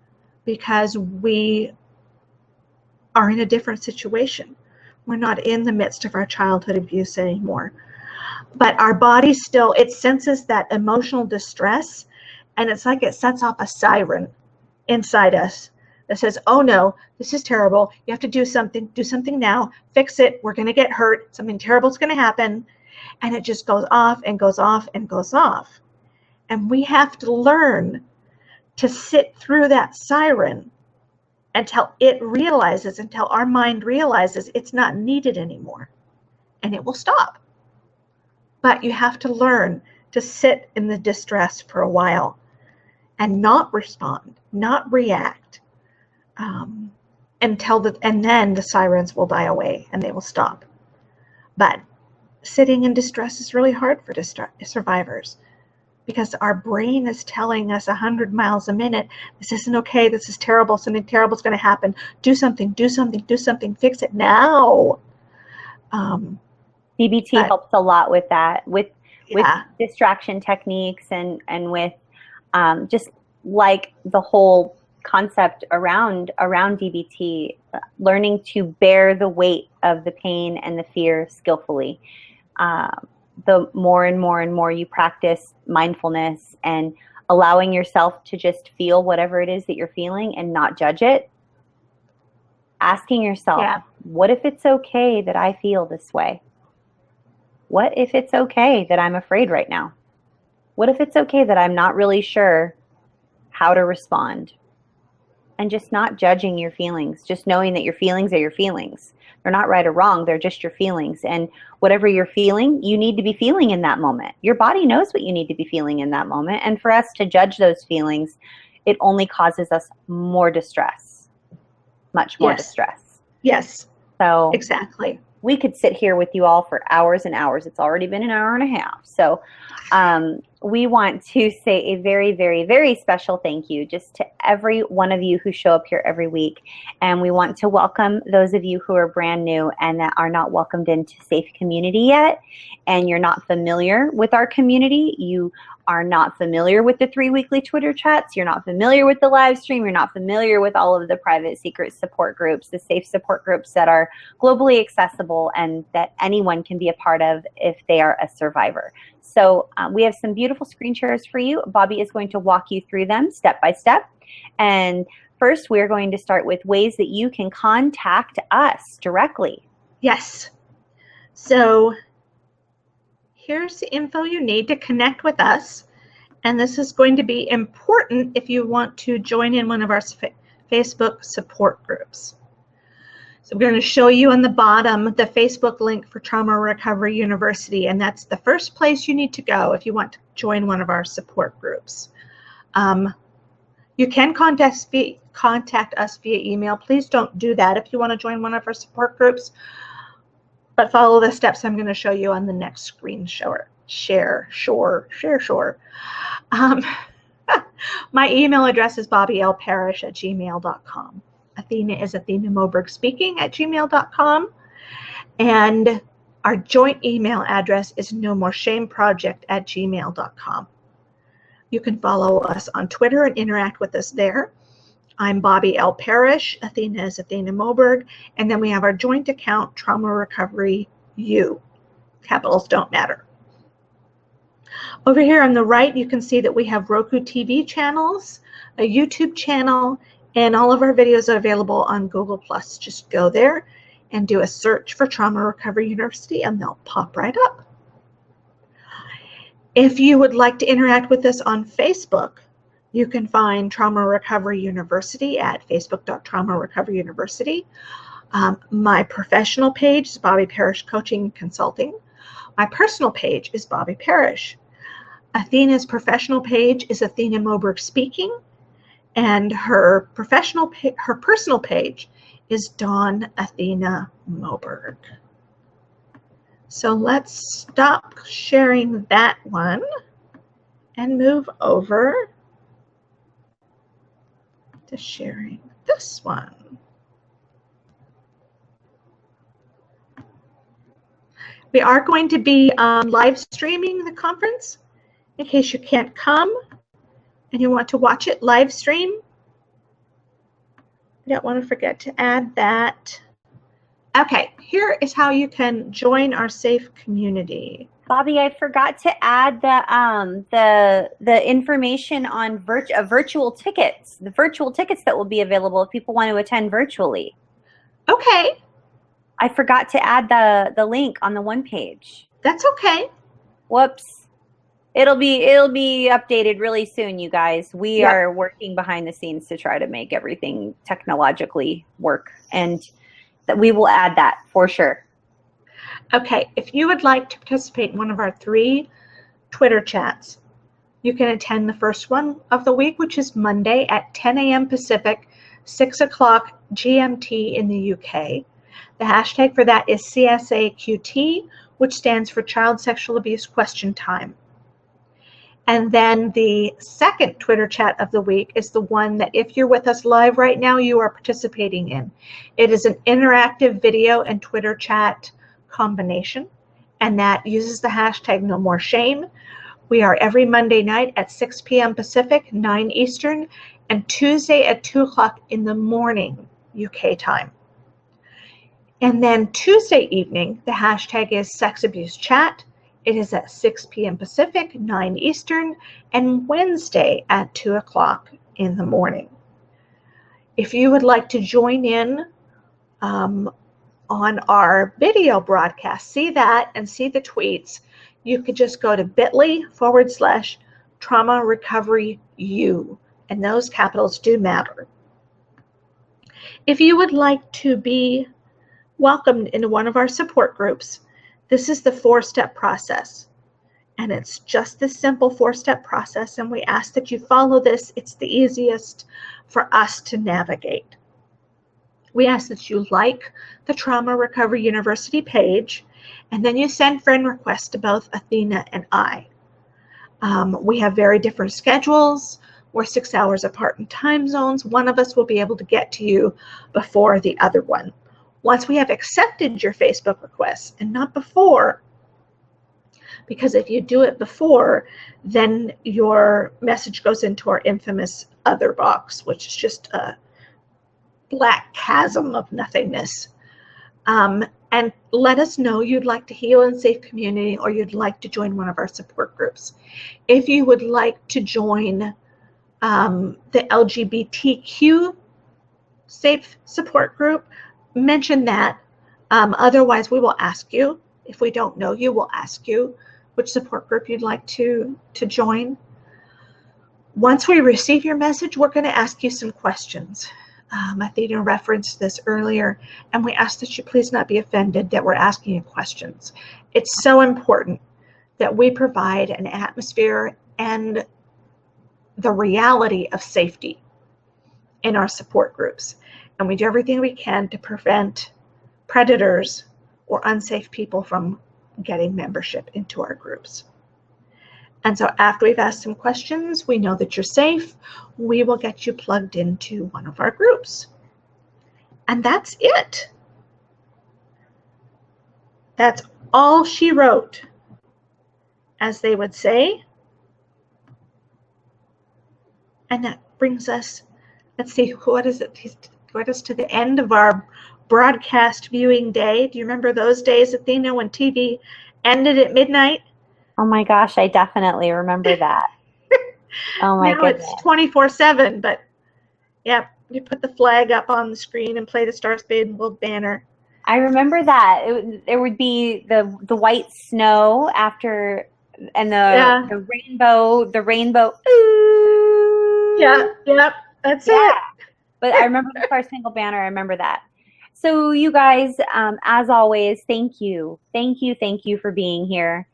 Speaker 2: because we are in a different situation. We're not in the midst of our childhood abuse anymore. But our body still, it senses that emotional distress, and it's like it sets off a siren inside us that says, oh no, this is terrible. You have to do something now, fix it. We're going to get hurt. Something terrible is going to happen. And it just goes off and goes off and goes off. And we have to learn to sit through that siren until our mind realizes it's not needed anymore. And it will stop. But you have to learn to sit in the distress for a while and not respond, not react, and then the sirens will die away and they will stop. But sitting in distress is really hard for survivors because our brain is telling us 100 miles a minute, this isn't okay, this is terrible, something terrible is going to happen, do something, fix it now.
Speaker 1: DBT helps a lot with that, with distraction techniques and with just like the whole concept around DBT, learning to bear the weight of the pain and the fear skillfully. The more and more and more you practice mindfulness and allowing yourself to just feel whatever it is that you're feeling and not judge it, asking yourself, what if it's okay that I feel this way? What if it's okay that I'm afraid right now? What if it's okay that I'm not really sure how to respond? And just not judging your feelings, just knowing that your feelings are your feelings. They're not right or wrong, they're just your feelings. And whatever you're feeling, you need to be feeling in that moment. Your body knows what you need to be feeling in that moment. And for us to judge those feelings, it only causes us more distress, much more distress.
Speaker 2: Yes,
Speaker 1: so
Speaker 2: exactly.
Speaker 1: We could sit here with you all for hours and hours. It's already been an hour and a half. So we want to say a very, very, very special thank you just to every one of you who show up here every week. And we want to welcome those of you who are brand new and that are not welcomed into Safe Community yet, and you're not familiar with our community. You are not familiar with the 3 weekly Twitter chats, you're not familiar with the live stream, you're not familiar with all of the private secret support groups, the safe support groups that are globally accessible and that anyone can be a part of if they are a survivor. So we have some beautiful screen shares for you. Bobby is going to walk you through them step by step. And first, we're going to start with ways that you can contact us directly.
Speaker 2: Yes. So here's the info you need to connect with us, and this is going to be important if you want to join in one of our Facebook support groups. So we're going to show you on the bottom the Facebook link for Trauma Recovery University, and that's the first place you need to go if you want to join one of our support groups. You can contact us via email. Please don't do that if you want to join one of our support groups, but follow the steps I'm going to show you on the next screen share. My email address is bobbylparish@gmail.com. Athena is Athena Moberg speaking @gmail.com. And our joint email address is nomoreshameproject@gmail.com. You can follow us on Twitter and interact with us there. I'm Bobby L. Parrish. Athena is Athena Moberg. And then we have our joint account, Trauma Recovery U. Capitals don't matter. Over here on the right, you can see that we have Roku TV channels, a YouTube channel, and all of our videos are available on Google+. Just go there and do a search for Trauma Recovery University and they'll pop right up. If you would like to interact with us on Facebook, you can find Trauma Recovery University at facebook.traumarecoveryuniversity. My professional page is Bobby Parrish Coaching and Consulting. My personal page is Bobby Parrish. Athena's professional page is Athena Moberg Speaking, and her personal page is Dawn Athena Moberg. So let's stop sharing that one and move over to sharing this one. We are going to be live streaming the conference in case you can't come and you want to watch it live stream. I don't want to forget to add that. Okay, here is how you can join our safe community.
Speaker 1: Bobby, I forgot to add the information on virtual tickets, the virtual tickets that will be available if people want to attend virtually.
Speaker 2: Okay.
Speaker 1: I forgot to add the link on the one page.
Speaker 2: That's okay.
Speaker 1: Whoops. It'll be updated really soon, you guys. We are working behind the scenes to try to make everything technologically work, and that we will add that for sure.
Speaker 2: Okay, if you would like to participate in one of our 3 Twitter chats, you can attend the first one of the week, which is Monday at 10 a.m. Pacific, 6 o'clock GMT in the UK. The hashtag for that is CSAQT, which stands for Child Sexual Abuse Question Time. And then the second Twitter chat of the week is the one that if you're with us live right now, you are participating in. It is an interactive video and Twitter chat combination, and that uses the hashtag No More Shame. We are every Monday night at 6 p.m. Pacific, 9 Eastern, and Tuesday at 2 o'clock in the morning, UK time. And then Tuesday evening, the hashtag is Sex Abuse Chat. It is at 6 p.m. Pacific, 9 Eastern, and Wednesday at 2 o'clock in the morning. If you would like to join in on our video broadcast, see that and see the tweets, you could just go to bit.ly/trauma recovery U, and those capitals do matter. If you would like to be welcomed into one of our support groups, this is the 4-step process. And it's just this simple 4-step process, and we ask that you follow this. It's the easiest for us to navigate. We ask that you like the Trauma Recovery University page, and then you send friend requests to both Athena and I. We have very different schedules. We're 6 hours apart in time zones. One of us will be able to get to you before the other one. Once we have accepted your Facebook requests, and not before, because if you do it before, then your message goes into our infamous other box, which is just a black chasm of nothingness. And let us know you'd like to heal in safe community, or you'd like to join one of our support groups. If you would like to join the LGBTQ safe support group, mention that. Otherwise, we will ask you. If we don't know you, we'll ask you which support group you'd like to join. Once we receive your message, we're going to ask you some questions. Athena referenced this earlier, and we ask that you please not be offended that we're asking you questions. It's so important that we provide an atmosphere and the reality of safety in our support groups. And we do everything we can to prevent predators or unsafe people from getting membership into our groups. And so after we've asked some questions, we know that you're safe, we will get you plugged into one of our groups. And that's it. That's all she wrote, as they would say. And that brings us, let's see, what is it? He's brought us to the end of our broadcast viewing day. Do you remember those days, Athena, when TV ended at midnight?
Speaker 1: Oh my gosh, I definitely remember that. Oh my goodness.
Speaker 2: Now it's 24/7, but yeah, you put the flag up on the screen and play the Star Spangled Banner.
Speaker 1: I remember that. There would be the white snow after, and the rainbow. Ooh.
Speaker 2: Yeah, that's it.
Speaker 1: But I remember the Star Spangled Banner. I remember that. So you guys, as always, thank you for being here.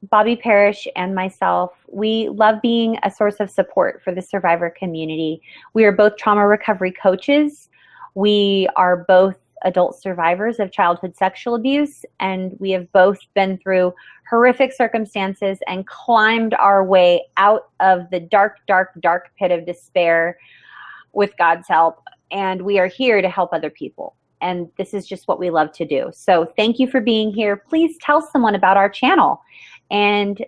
Speaker 1: Bobby Parrish and myself, we love being a source of support for the survivor community. We are both trauma recovery coaches. We are both adult survivors of childhood sexual abuse, and we have both been through horrific circumstances and climbed our way out of the dark, dark, dark pit of despair with God's help. And we are here to help other people. And this is just what we love to do. So thank you for being here. Please tell someone about our channel and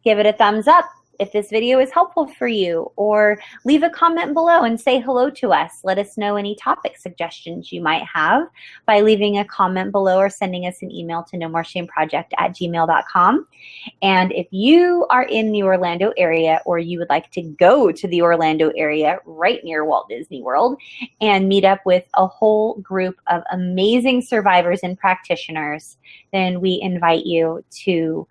Speaker 1: give it a thumbs up if this video is helpful for you, or leave a comment below and say hello to us. Let us know any topic suggestions you might have by leaving a comment below or sending us an email to nomoreshameproject@gmail.com. And if you are in the Orlando area, or you would like to go to the Orlando area right near Walt Disney World and meet up with a whole group of amazing survivors and practitioners, then we invite you to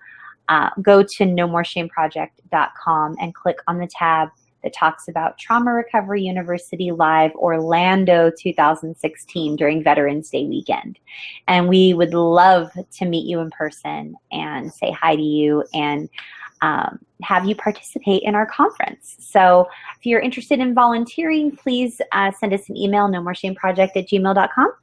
Speaker 1: go to nomoreshameproject.com and click on the tab that talks about Trauma Recovery University Live Orlando 2016 during Veterans Day weekend. And we would love to meet you in person and say hi to you and have you participate in our conference. So if you're interested in volunteering, please send us an email, nomoreshameproject@gmail.com.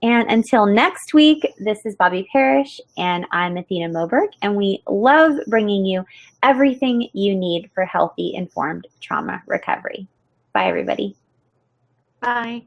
Speaker 1: And until next week, this is Bobby Parrish, and I'm Athena Moberg, and we love bringing you everything you need for healthy, informed trauma recovery. Bye, everybody.
Speaker 2: Bye.